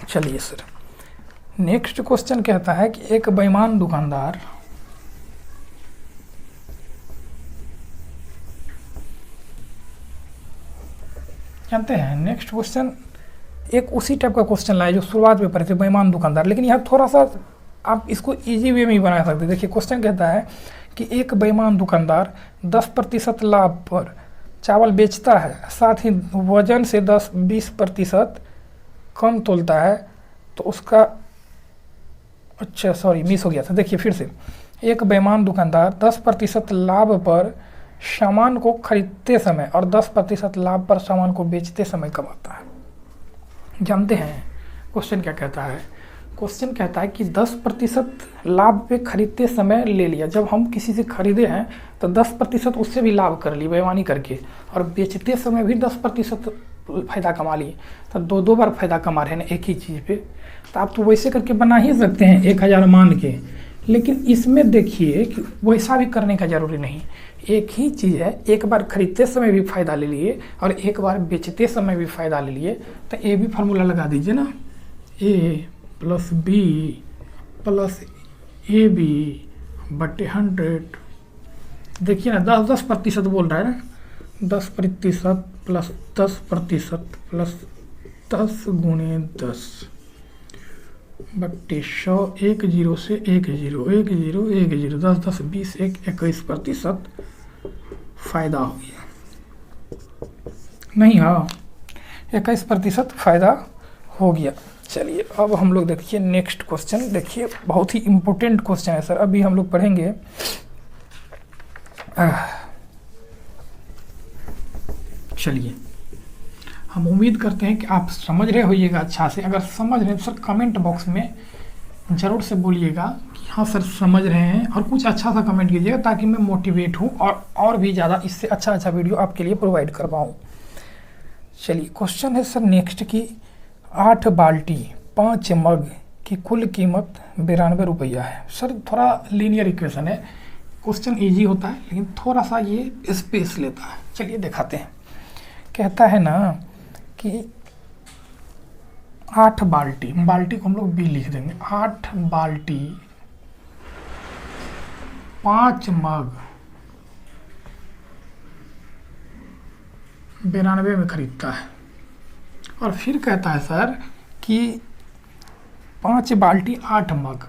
चलिए सर नेक्स्ट क्वेश्चन कहता है कि एक बेईमान दुकानदार जानते हैं, नेक्स्ट क्वेश्चन एक उसी टाइप का क्वेश्चन लाए जो शुरुआत में पढ़े थे, बेईमान दुकानदार, लेकिन यहाँ थोड़ा सा आप इसको इजी वे में ही बना सकते। देखिए क्वेश्चन कहता है कि एक बेईमान दुकानदार 10% लाभ पर चावल बेचता है, साथ ही वजन से 10-20% कम तोलता है, तो उसका, अच्छा सॉरी मिस हो गया था। देखिए फिर से, एक बेईमान दुकानदार 10% लाभ पर सामान को खरीदते समय और 10% लाभ पर सामान को बेचते समय कमाता है। जानते हैं क्वेश्चन क्या कहता है, क्वेश्चन कहता है कि 10% लाभ पे खरीदते समय ले लिया। जब हम किसी से खरीदे हैं तो 10% उससे भी लाभ कर ली बेईमानी करके, और बेचते समय भी 10% फ़ायदा कमा लिए, तो 2 बार फ़ायदा कमा रहे हैं एक ही चीज़ पे। तो आप तो वैसे करके बना ही सकते हैं 1000 मान के, लेकिन इसमें देखिए कि वैसा भी करने का ज़रूरी नहीं। एक ही चीज़ है, एक बार खरीदते समय भी फ़ायदा ले लिए और एक बार बेचते समय भी फ़ायदा ले लिए, तो ए भी फार्मूला लगा दीजिए ना, A + B + AB बटे 100। देखिए ना 10% बोल रहा है ना, 10% प्लस 10% प्लस 10 गुणे 10 बट्टे 100, 1 0 से 1 0, 1 0 1 0, 10 10 20 1 21% फ़ायदा हो गया। नहीं, हाँ 21% फ़ायदा हो गया। चलिए अब हम लोग देखिए नेक्स्ट क्वेश्चन। देखिए बहुत ही इम्पोर्टेंट क्वेश्चन है सर, अभी हम लोग पढ़ेंगे। चलिए हम उम्मीद करते हैं कि आप समझ रहे होइएगा अच्छा से। अगर समझ रहे हैं तो सर कमेंट बॉक्स में ज़रूर से बोलिएगा कि हाँ सर समझ रहे हैं, और कुछ अच्छा सा कमेंट कीजिएगा ताकि मैं मोटिवेट हूँ और भी ज़्यादा इससे अच्छा वीडियो आपके लिए प्रोवाइड कर पाऊँ। चलिए क्वेश्चन है सर नेक्स्ट की 8 बाल्टी 5 मग की कुल कीमत 92 रुपया है। सर थोड़ा लीनियर इक्वेशन है, क्वेश्चन इजी होता है लेकिन थोड़ा सा ये स्पेस लेता है। चलिए दिखाते हैं। कहता है ना कि 8 बाल्टी, बाल्टी को हम लोग बी लिख देंगे, 8 बाल्टी 5 मग 92 में खरीदता है। और फिर कहता है सर कि 5 बाल्टी 8 मग,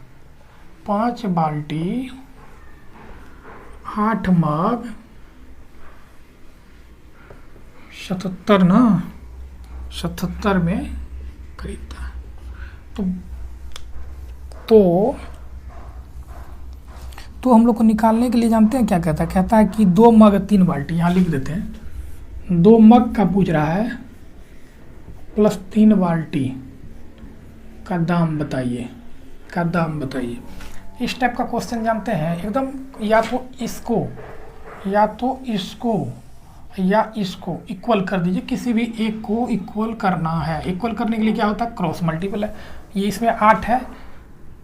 5 बाल्टी 8 मग 77 ना, 77 में खरीदता है। तो हम लोग को निकालने के लिए जानते हैं क्या कहता है। कहता है कि 2 मग 3 बाल्टी, यहाँ लिख देते हैं। 2 मग का पूछ रहा है प्लस 3 बाल्टी का दाम बताइए, का दाम बताइए। इस टाइप का क्वेश्चन जानते हैं एकदम, या तो इसको या इसको इक्वल कर दीजिए, किसी भी एक को इक्वल करना है। इक्वल करने के लिए क्या होता है, क्रॉस मल्टीपल है। ये इसमें 8 है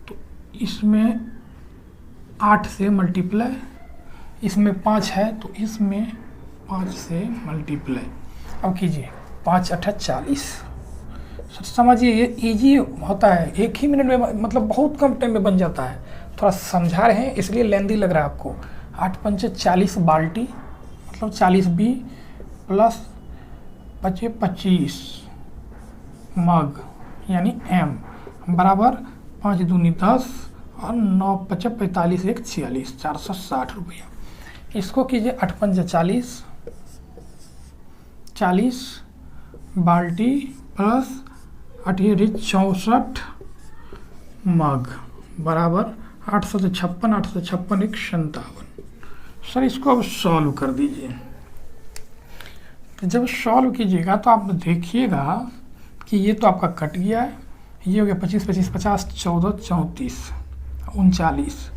तो इसमें 8 से मल्टीप्लाई, इसमें 5 है तो इसमें 5 से मल्टीप्लाई। अब कीजिए 5 8 40। समझिए ये इजी होता है, एक ही मिनट में, मतलब बहुत कम टाइम में बन जाता है। थोड़ा समझा रहे हैं इसलिए लेंदी लग रहा है आपको। 8 पंचे 40 बाल्टी, मतलब 40 बी प्लस 25 मग यानी एम बराबर 5 दूनी 10 और 9 5 45 1 46, 460 रुपया। इसको कीजिए 8 पंचे 40 बाल्टी प्लस 8 64 मग बराबर 856, 856 1 57। सर इसको अब सॉल्व कर दीजिए। तो जब सॉल्व कीजिएगा तो आप देखिएगा कि ये तो आपका कट गया है, ये हो गया 25 25 50 14 34 39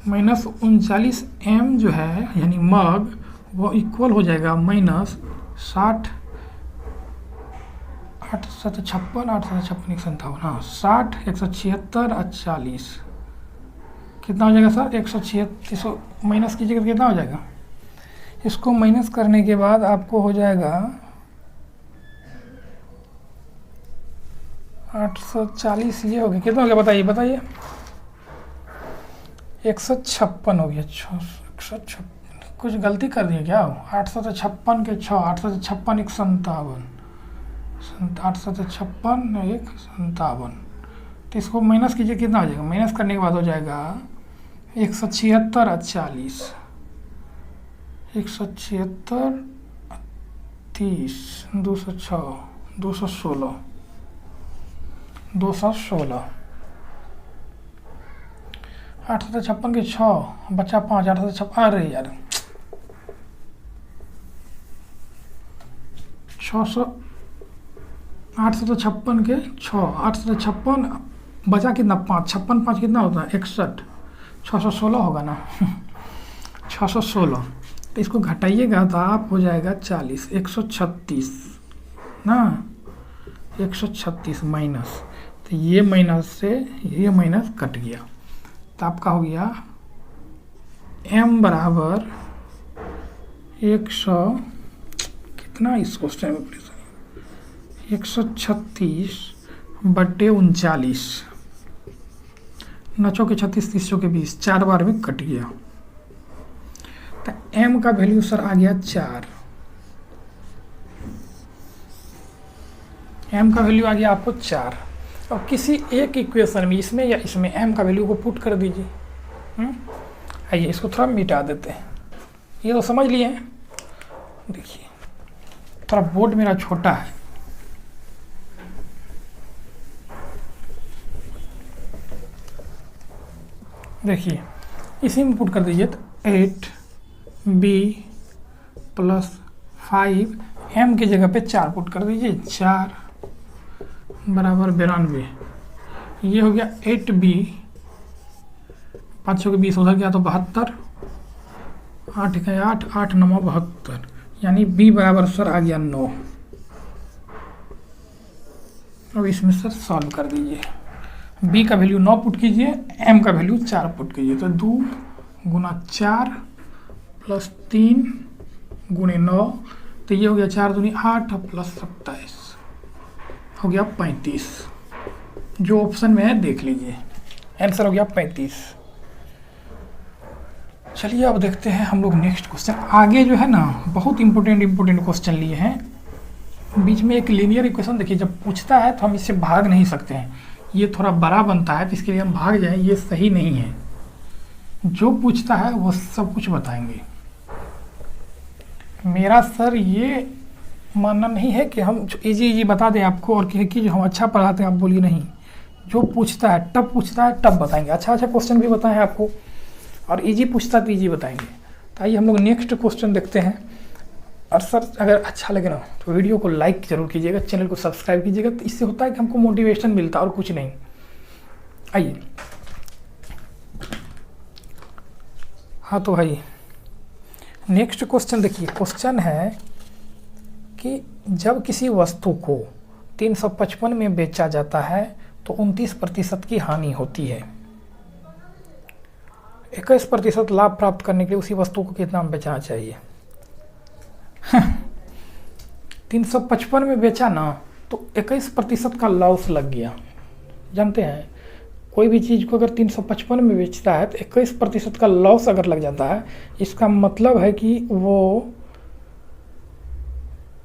माइनस 39 एम जो है यानी मग, वो इक्वल हो जाएगा माइनस 60 856 856 1 57। हाँ 60 176 और 40 कितना हो जाएगा सर 176। इसको माइनस कीजिएगा तो कितना हो जाएगा। इसको माइनस करने के बाद आपको हो जाएगा 840। ये हो गया, कितना हो गया बताइए 156 हो गया। 156 कुछ गलती कर दिए क्या। 856 के 6, 856 1 57, 856 1 57। तो इसको माइनस कीजिए कितना हो जाएगा। माइनस करने के बाद हो जाएगा 176 और 40, 176 30 206 216 216। 856 के 6 बचा 5, 856। अरे यार 856 के 6, 856 बचा कितना 5, 56 5 कितना होता है 61, 616 होगा ना 616। तो इसको घटाइएगा तो आप हो जाएगा 40, 136 ना, 136 माइनस, तो ये माइनस से ये माइनस कट गया तो आपका हो गया m बराबर 100 कितना, इस क्वेश्चन में 136 बटे 39 9 चौके 36, 30 चौके 20, 4 बार में कट गया। तो m का वैल्यू सर आ गया 4। m का वैल्यू आ गया आपको 4। और किसी एक इक्वेशन में, इसमें या इसमें, m का वैल्यू को पुट कर दीजिए। आइए इसको थोड़ा मिटा देते हैं। ये तो समझ लिए हैं। देखिए थोड़ा बोर्ड मेरा छोटा है, देखिए इसी में पुट कर दीजिए। तो 8b + 5, m की जगह पे 4 पुट कर दीजिए। 4 बराबर 92। ये हो गया 8b, 5 के 20 उधर गया तो 72, 8 का 8, 8 9 72, यानी b बराबर सर आ गया 9। अब इसमें सर सॉल्व कर दीजिए। b का वैल्यू 9 पुट कीजिए, m का वैल्यू 4 पुट कीजिए। तो 2 × 4 + 3 × 9, तो ये हो गया 4 दूनी 8 + 27, हो गया 35। जो ऑप्शन में है देख लीजिए, आंसर हो गया 35। चलिए अब देखते हैं हम लोग नेक्स्ट क्वेश्चन। आगे जो है ना बहुत इंपॉर्टेंट क्वेश्चन लिए हैं। बीच में एक लीनियर इक्वेशन देखिए, जब पूछता है तो हम इससे भाग नहीं सकते हैं। ये थोड़ा बड़ा बनता है तो इसके लिए हम भाग जाएं, ये सही नहीं है। जो पूछता है वो सब कुछ बताएंगे। मेरा सर ये मानना नहीं है कि हम इजी बता दें आपको और कि जो हम अच्छा पढ़ाते हैं आप बोलिए नहीं। जो पूछता है टफ पूछता है टफ बताएंगे, अच्छा क्वेश्चन भी बताएं आपको, और इजी पूछता है तो इजी बताएंगे। तो आइए हम लोग नेक्स्ट क्वेश्चन देखते हैं। और सर अगर अच्छा लगे ना तो वीडियो को लाइक जरूर कीजिएगा, चैनल को सब्सक्राइब कीजिएगा। तो इससे होता है कि हमको मोटिवेशन मिलता है और कुछ नहीं। आइए हाँ तो भाई नेक्स्ट क्वेश्चन देखिए। क्वेश्चन है कि जब किसी वस्तु को 355 में बेचा जाता है तो 29% की हानि होती है। 21% लाभ प्राप्त करने के लिए उसी वस्तु को कितना में बेचना चाहिए? 355 में बेचा ना तो 21% का लॉस लग गया। जानते हैं कोई भी चीज़ को अगर 355 में बेचता है तो 21% का लॉस अगर लग जाता है, इसका मतलब है कि वो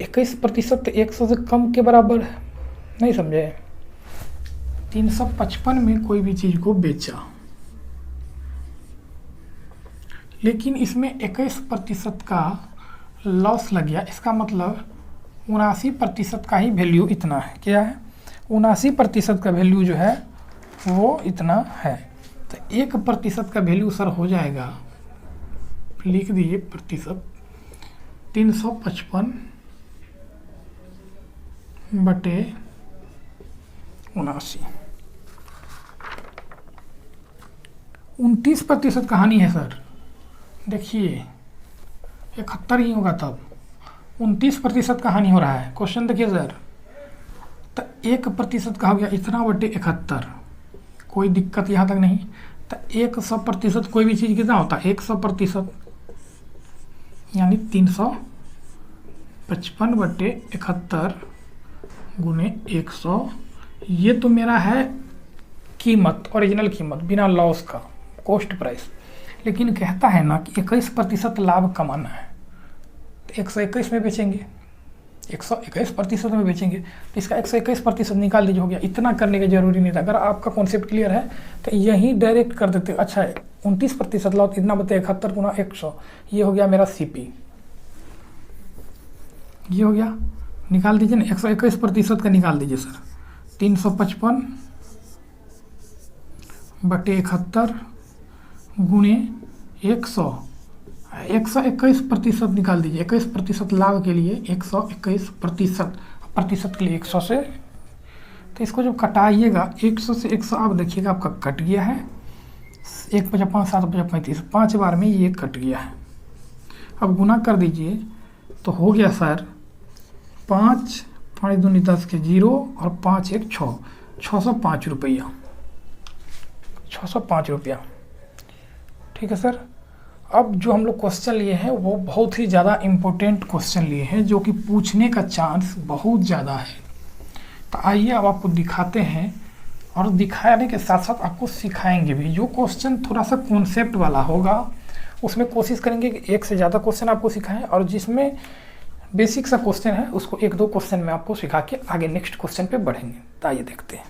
21% 100 से कम के बराबर है। नहीं समझे? 355 में कोई भी चीज़ को बेचा, लेकिन इसमें 21% का लॉस लग गया। इसका मतलब 79% का ही वैल्यू इतना है। क्या है? 79% का वैल्यू जो है वो इतना है। तो 1% का वैल्यू सर हो जाएगा, लिख दीजिए प्रतिशत, 355 बटे 79। 29% का हानि है सर। देखिए 71 ही होगा तब। 29% का हानि हो रहा है। क्वेश्चन देखिए सर, तो 1% का हो गया इतना बटे 71, कोई दिक्कत यहाँ तक नहीं। तो 100% कोई भी चीज़ कितना होता है? 100%, यानी 355 बटे 71 गुने 100। ये तो मेरा है कीमत, ओरिजिनल कीमत बिना लॉस का, कॉस्ट प्राइस। लेकिन कहता है ना कि 21% लाभ कमाना है, तो 121 में बेचेंगे, 121% में बेचेंगे। तो इसका 121% निकाल लीजिए, हो गया। इतना करने की जरूरी नहीं था। अगर आपका कॉन्सेप्ट क्लियर है तो यही डायरेक्ट कर देते। अच्छा है, 29% लॉस, इतना बते 71 गुना 100, ये हो गया मेरा CP। ये हो गया, निकाल दीजिए ना। 121% का निकाल दीजिए सर। 355 बटे 71 गुणे 100, 121% निकाल दीजिए। 21% लाभ के लिए 121%, प्रतिशत के लिए 100 से। तो इसको जब कटाइएगा 100 से 100, आप देखिएगा आपका कट गया है। 1 × 5 = 7 × 35, 5 बार में ये कट गया है। अब गुना कर दीजिए तो हो गया सर 5, 5 दूनी 10 के 0 और 5 1 6, 605 रुपया। 605 रुपया, ठीक है सर। अब जो हम लोग क्वेश्चन लिए हैं वो बहुत ही ज़्यादा इम्पोर्टेंट क्वेश्चन लिए हैं, जो कि पूछने का चांस बहुत ज़्यादा है। तो आइए अब आपको दिखाते हैं और दिखाने के साथ साथ आपको सिखाएंगे भी। जो क्वेश्चन थोड़ा सा कॉन्सेप्ट वाला होगा उसमें कोशिश करेंगे कि एक से ज़्यादा क्वेश्चन आपको सिखाएं, और जिसमें बेसिक सा क्वेश्चन है उसको एक दो क्वेश्चन में आपको सिखा के आगे नेक्स्ट क्वेश्चन पे बढ़ेंगे। तो आइए देखते हैं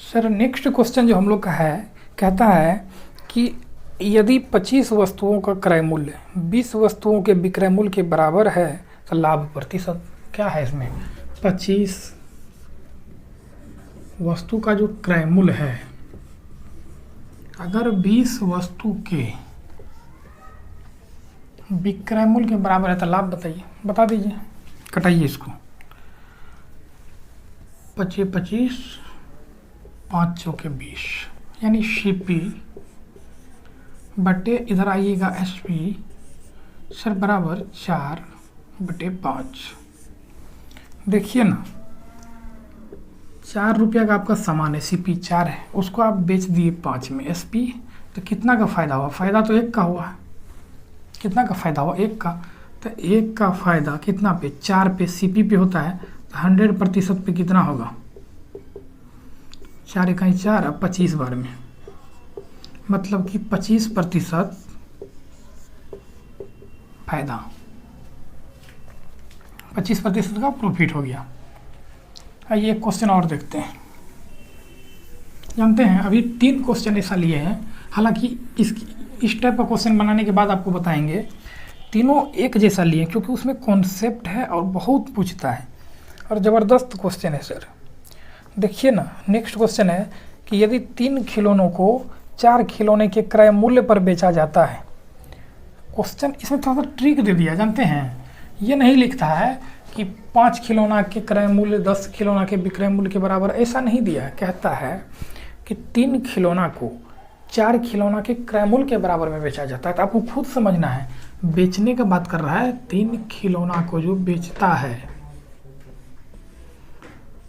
सर। नेक्स्ट क्वेश्चन जो हम लोग का है, कहता है कि यदि 25 वस्तुओं का क्रय मूल्य 20 वस्तुओं के विक्रय मूल्य के बराबर है तो लाभ प्रतिशत क्या है इसमें। 25 वस्तु का जो क्रय मूल्य है, अगर 20 वस्तु के विक्रय मूल्य के बराबर है तो लाभ बताइए, बता दीजिए, कटाइए इसको। 25 25 5 चौके 20 यानी CP बटे इधर आइएगा SP सर बराबर 4/5। देखिए ना, 4 रुपया का आपका सामान है, CP 4 है, उसको आप बेच दिए 5 में SP, तो कितना का फ़ायदा हुआ। फ़ायदा तो 1 का हुआ। कितना का फ़ायदा हुआ, 1 का। तो 1 का फ़ायदा कितना पे, 4 पे CP पे होता है, तो 100% पे कितना होगा, 4 इकाई 4 अब 25 बार में, मतलब कि 25% फायदा, 25% का प्रॉफिट हो गया। आइए एक क्वेश्चन और देखते हैं। जानते हैं अभी 3 क्वेश्चन ऐसा लिए हैं, हालांकि इस टाइप का क्वेश्चन बनाने के बाद आपको बताएंगे। तीनों एक जैसा लिए क्योंकि उसमें कॉन्सेप्ट है और बहुत पूछता है और ज़बरदस्त क्वेश्चन है सर। देखिए ना, नेक्स्ट क्वेश्चन है कि यदि 3 खिलौनों को 4 खिलौने के क्रय मूल्य पर बेचा जाता है। क्वेश्चन इसमें थोड़ा सा ट्रिक दे दिया, जानते हैं, ये नहीं लिखता है कि 5 खिलौना के क्रय मूल्य 10 खिलौना के विक्रय मूल्य के बराबर, ऐसा नहीं दिया है। कहता है कि 3 खिलौना को 4 खिलौना के क्रय मूल्य के बराबर में बेचा जाता है। तो आपको खुद समझना है, बेचने का बात कर रहा है। 3 खिलौना को जो बेचता है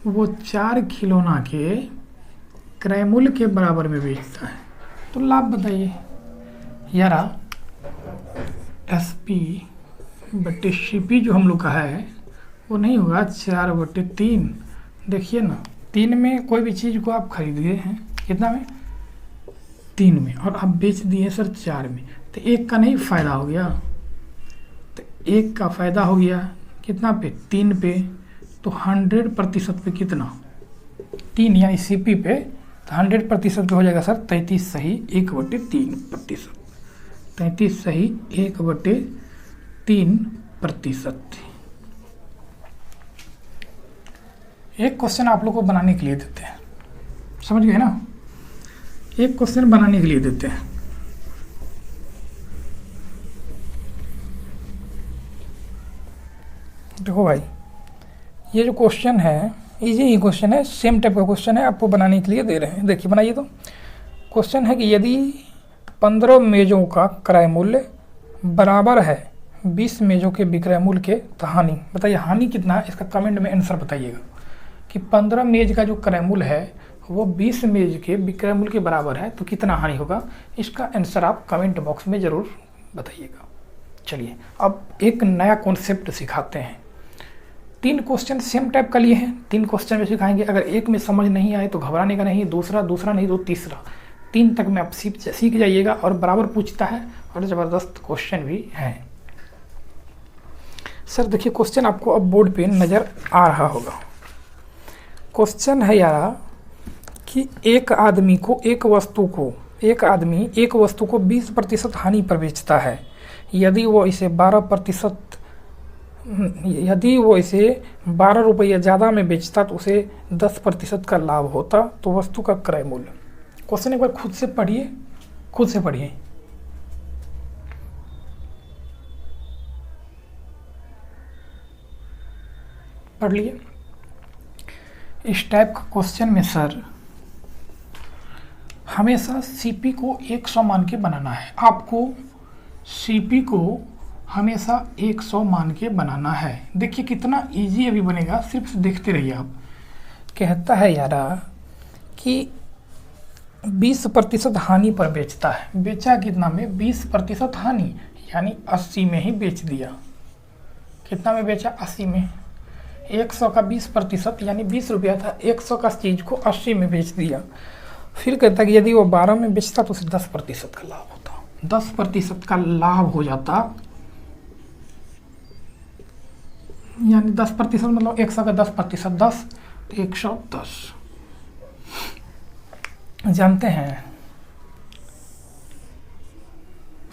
वो 4 खिलौना के क्रय मूल्य के बराबर में बेचता है, तो लाभ बताइए। यारा SP बटे CP जो हम लोग का है वो नहीं होगा 4/3। देखिए ना, 3 में कोई भी चीज़ को आप खरीदे हैं, कितना में, 3 में, और आप बेच दिए सर 4 में, तो 1 का नहीं फ़ायदा हो गया। तो 1 का फ़ायदा हो गया कितना पे, 3 पे, तो 100% पे कितना, 3 यानी CP पे, तो 100% पे हो जाएगा सर 33 सही 1/3%। 33 सही 1/3%। एक क्वेश्चन आप लोग को बनाने के लिए देते हैं, समझ गए ना। एक क्वेश्चन बनाने के लिए देते हैं। देखो भाई, ये जो क्वेश्चन है इजी ही क्वेश्चन है, सेम टाइप का क्वेश्चन है, आपको बनाने के लिए दे रहे हैं। देखिए बनाइए। तो क्वेश्चन है कि यदि 15 मेज़ों का क्रय मूल्य बराबर है 20 मेज़ों के विक्रय मूल्य के, तो हानि बताइए। हानि कितना है इसका कमेंट में आंसर बताइएगा कि 15 मेज़ का जो क्रय मूल्य है वो 20 मेज़ के विक्रय मूल्य के बराबर है, तो कितना हानि होगा। इसका आंसर आप कमेंट बॉक्स में ज़रूर बताइएगा। चलिए अब एक नया कॉन्सेप्ट सिखाते हैं। 3 क्वेश्चन सेम टाइप का लिए हैं, 3 क्वेश्चन में सिखाएंगे। अगर एक में समझ नहीं आए तो घबराने का नहीं, दूसरा नहीं तो तीसरा, 3 तक में आप सीख जाइएगा। और बराबर पूछता है और ज़बरदस्त क्वेश्चन भी है। सर देखिए, क्वेश्चन आपको अब बोर्ड पे नज़र आ रहा होगा। क्वेश्चन है यार कि एक आदमी एक वस्तु को 20% हानि पर बेचता है। यदि वो इसे 12 रुपये ज़्यादा में बेचता तो उसे 10% का लाभ होता, तो वस्तु का क्रय मूल्य। क्वेश्चन एक बार खुद से पढ़िए। पढ़ लिए। इस टाइप का क्वेश्चन में सर हमेशा CP को 100 मान के बनाना है। आपको CP को हमेशा 100 मान के बनाना है। देखिए कितना इजी अभी बनेगा, सिर्फ देखते रहिए आप। कहता है यारा कि 20% हानि पर बेचता है। बेचा कितना में, 20% हानि, यानी 80 में ही बेच दिया। कितना में बेचा, 80 में। 100 का 20% यानी 20 रुपया था, 100 का चीज़ को 80 में बेच दिया। फिर कहता कि यदि वो 12 में बेचता तो उसे 10% का लाभ होता, 10% का लाभ हो जाता, यानी 10% मतलब 100 का 10%, 10 110। जानते हैं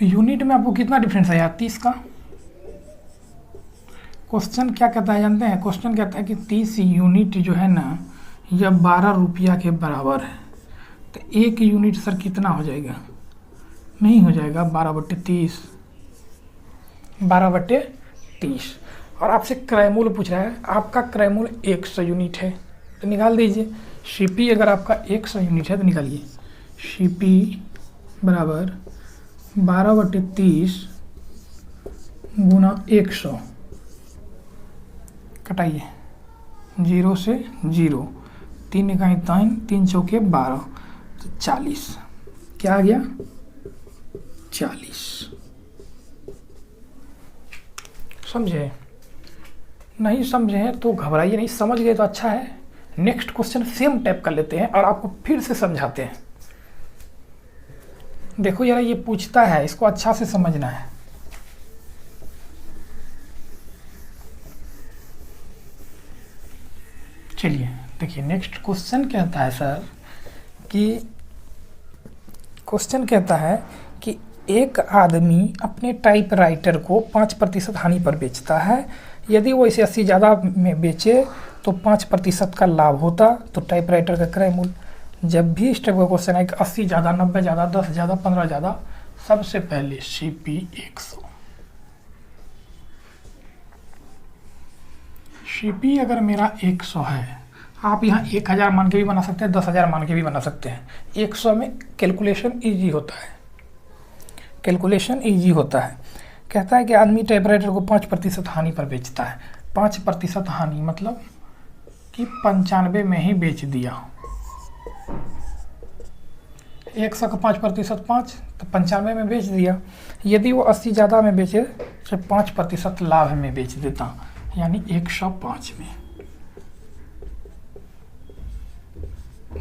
यूनिट में आपको कितना डिफरेंस आया? 30 का। क्वेश्चन क्या कहता है जानते हैं? क्वेश्चन कहता है कि 30 यूनिट जो है ना यह 12 रुपया के बराबर है, तो 1 यूनिट सर कितना हो जाएगा? नहीं हो जाएगा 12/30, 12/30। और आपसे क्रयमूल्य पूछ रहा है, आपका क्रयमूल्य 100 यूनिट है तो निकाल दीजिए। सीपी अगर आपका 100 यूनिट है तो निकालिए, सीपी बराबर 12/30 गुना 100, कटाइए 0 से 0, 3 इकाई 3, 3 चौके 12, तो 40। क्या आ गया? 40। समझे? नहीं समझे तो घबराइए नहीं, समझ गए तो अच्छा है। नेक्स्ट क्वेश्चन सेम टाइप कर लेते हैं और आपको फिर से समझाते हैं। देखो यार ये पूछता है, इसको अच्छा से समझना है। चलिए देखिए नेक्स्ट क्वेश्चन कहता है सर कि क्वेश्चन कहता है कि एक आदमी अपने टाइपराइटर को 5% हानि पर बेचता है। यदि वो इसे 80 ज़्यादा में बेचे तो 5% का लाभ होता, तो टाइपराइटर का क्रय मूल्य। जब भी इस टाइप का क्वेश्चन है कि 80 ज़्यादा, 90 ज़्यादा, 10 ज़्यादा, 15 ज़्यादा, सबसे पहले सीपी 100। सीपी अगर मेरा 100 है, आप यहाँ 1000 मान के भी बना सकते हैं, 10,000 मान के भी बना सकते हैं। 100 में कैलकुलेशन ईजी होता है, कैलकुलेशन ईजी होता है। कहता है कि आदमी टाइपराइटर को 5% हानि पर बेचता है। 5% हानि मतलब कि 95 में ही बेच दिया। 100 का 5%, 5 तो 95 में बेच दिया। यदि वो 80 ज़्यादा में बेचे तो 5% लाभ में बेच देता, यानी 105 में।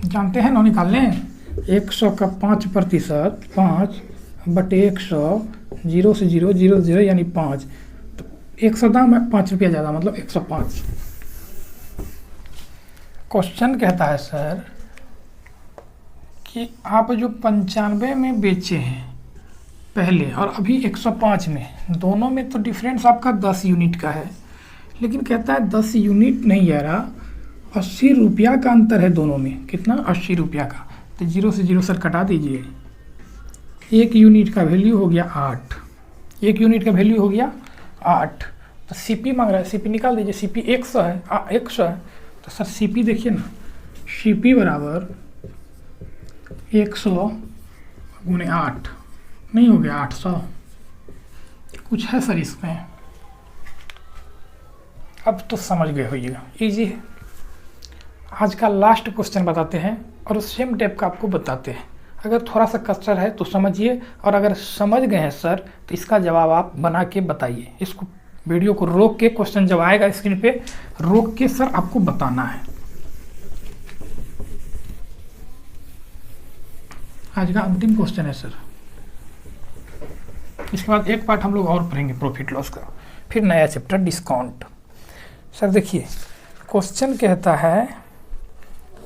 जानते हैं ना निकालने? 100 का 5%, 5/100, 0 से 0, 0 से 0 यानी 5, तो 100 दाम है, 5 रुपया ज़्यादा मतलब 105। क्वेश्चन कहता है सर कि आप जो 95 में बेचे हैं पहले और अभी 105 में, दोनों में तो डिफरेंस आपका 10 यूनिट का है, लेकिन कहता है 10 यूनिट नहीं आ रहा, 80 रुपया का अंतर है दोनों में। कितना? 80 रुपया का। तो 0 से 0 सर कटा दीजिए, 1 यूनिट का वैल्यू हो गया 8, 1 यूनिट का वैल्यू हो गया 8। तो सीपी मांग रहा है, सीपी निकाल दीजिए। सीपी 100 है, 100 है, तो सर सीपी देखिए ना, सीपी बराबर 100 गुने 8, नहीं हो गया 800? कुछ है सर इसमें? अब तो समझ गए होइएगा, इजी है। आज का लास्ट क्वेश्चन बताते हैं और उस सेम टाइप का आपको बताते हैं। अगर थोड़ा सा कष्टर है तो समझिए, और अगर समझ गए हैं सर तो इसका जवाब आप बना के बताइए। इसको वीडियो को रोक के, क्वेश्चन जब आएगा स्क्रीन पे रोक के सर आपको बताना है। आज का अंतिम क्वेश्चन है सर। इसके बाद एक पार्ट हम लोग और पढ़ेंगे प्रॉफिट लॉस का, फिर नया चैप्टर डिस्काउंट। सर देखिए क्वेश्चन कहता है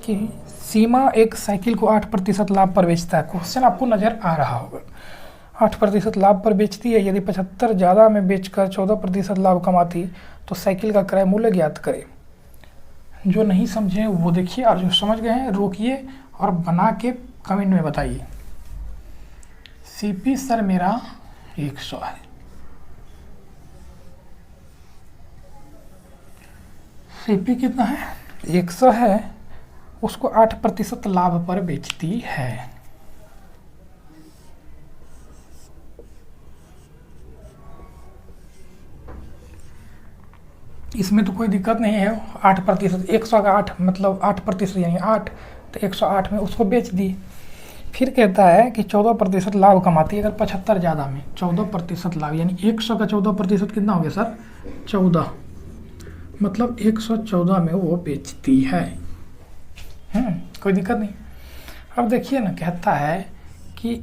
कि सीमा एक साइकिल को 8% लाभ पर बेचता है। क्वेश्चन आपको नज़र आ रहा होगा। 8% लाभ पर बेचती है। यदि 75 ज़्यादा में बेचकर 14% लाभ कमाती तो साइकिल का क्रय मूल्य ज्ञात करें। जो नहीं समझे वो देखिए, और जो समझ गए हैं रोकिए और बना के कमेंट में बताइए। सीपी सर मेरा 100 है, सीपी कितना है? 100 है, उसको 8% लाभ पर बेचती है। इसमें तो कोई दिक्कत नहीं है। 8%, 100 का 8 मतलब 8% यानी 8, तो 108 में उसको बेच दी। फिर कहता है कि 14% लाभ कमाती है। अगर 75 ज़्यादा में 14% लाभ, यानी 100 का 14% कितना हो गया सर? 14, मतलब 114 में वो बेचती है। कोई दिक्कत नहीं। अब देखिए ना, कहता है कि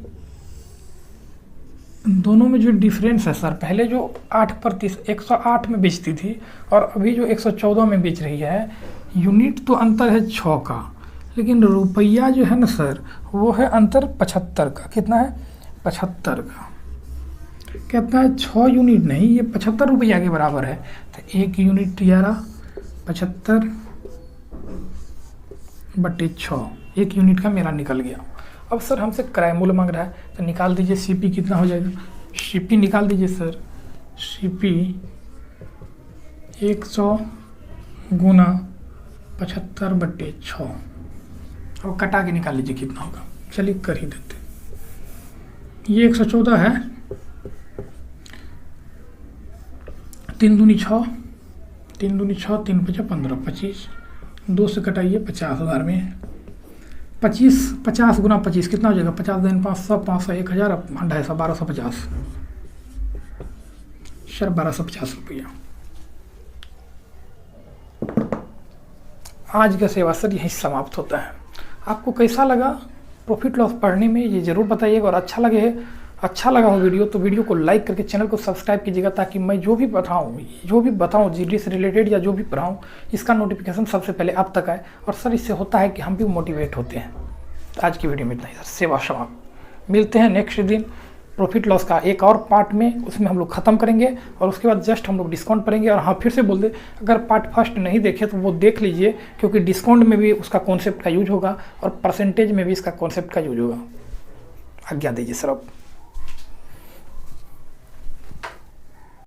दोनों में जो डिफरेंस है सर, पहले जो 8% 108 में बेचती थी और अभी जो 114 में बेच रही है, यूनिट तो अंतर है 6 का, लेकिन रुपया जो है ना सर, वो है अंतर 75 का। कितना है? 75 का। कहता है 6 यूनिट नहीं, ये 75 रुपया के बराबर है। तो 1 यूनिट 75/6, 1 यूनिट का मेरा निकल गया। अब सर हमसे क्रय मूल्य मांग रहा है, तो निकाल दीजिए सीपी कितना हो जाएगा। सीपी निकाल दीजिए सर, सीपी 100 गुना 75/6। अब कटा के निकाल लीजिए कितना होगा। चलिए कर ही देते। ये 114 है, 3 दूनी 6, 3 दूनी 6, 3 5 15, 25, 2 से कटाइए 50,000 में 50 गुना 25 कितना हो जाएगा? 50 दिन 500, 500 1000, 250, 1250 सर, 1250 रुपया। आज का सेवा सर यही समाप्त होता है। आपको कैसा लगा प्रॉफिट लॉस पढ़ने में, ये ज़रूर बताइएगा। और अच्छा लगा हो वीडियो तो वीडियो को लाइक करके चैनल को सब्सक्राइब कीजिएगा, ताकि मैं जो भी बताऊँ जीडी से रिलेटेड या जो भी पढ़ाऊँ, इसका नोटिफिकेशन सबसे पहले आप तक आए। और सर इससे होता है कि हम भी मोटिवेट होते हैं। तो आज की वीडियो में इतना ही सर, सेवा समाप्त। मिलते हैं नेक्स्ट दिन प्रॉफिट लॉस का एक और पार्ट में, उसमें हम लोग ख़त्म करेंगे और उसके बाद जस्ट हम लोग डिस्काउंट करेंगे। और हाँ, फिर से बोल दे, अगर पार्ट फर्स्ट नहीं देखे तो वो देख लीजिए, क्योंकि डिस्काउंट में भी उसका कॉन्सेप्ट का यूज होगा और परसेंटेज में भी इसका कॉन्सेप्ट का यूज होगा। आज्ञा दीजिए सर अब।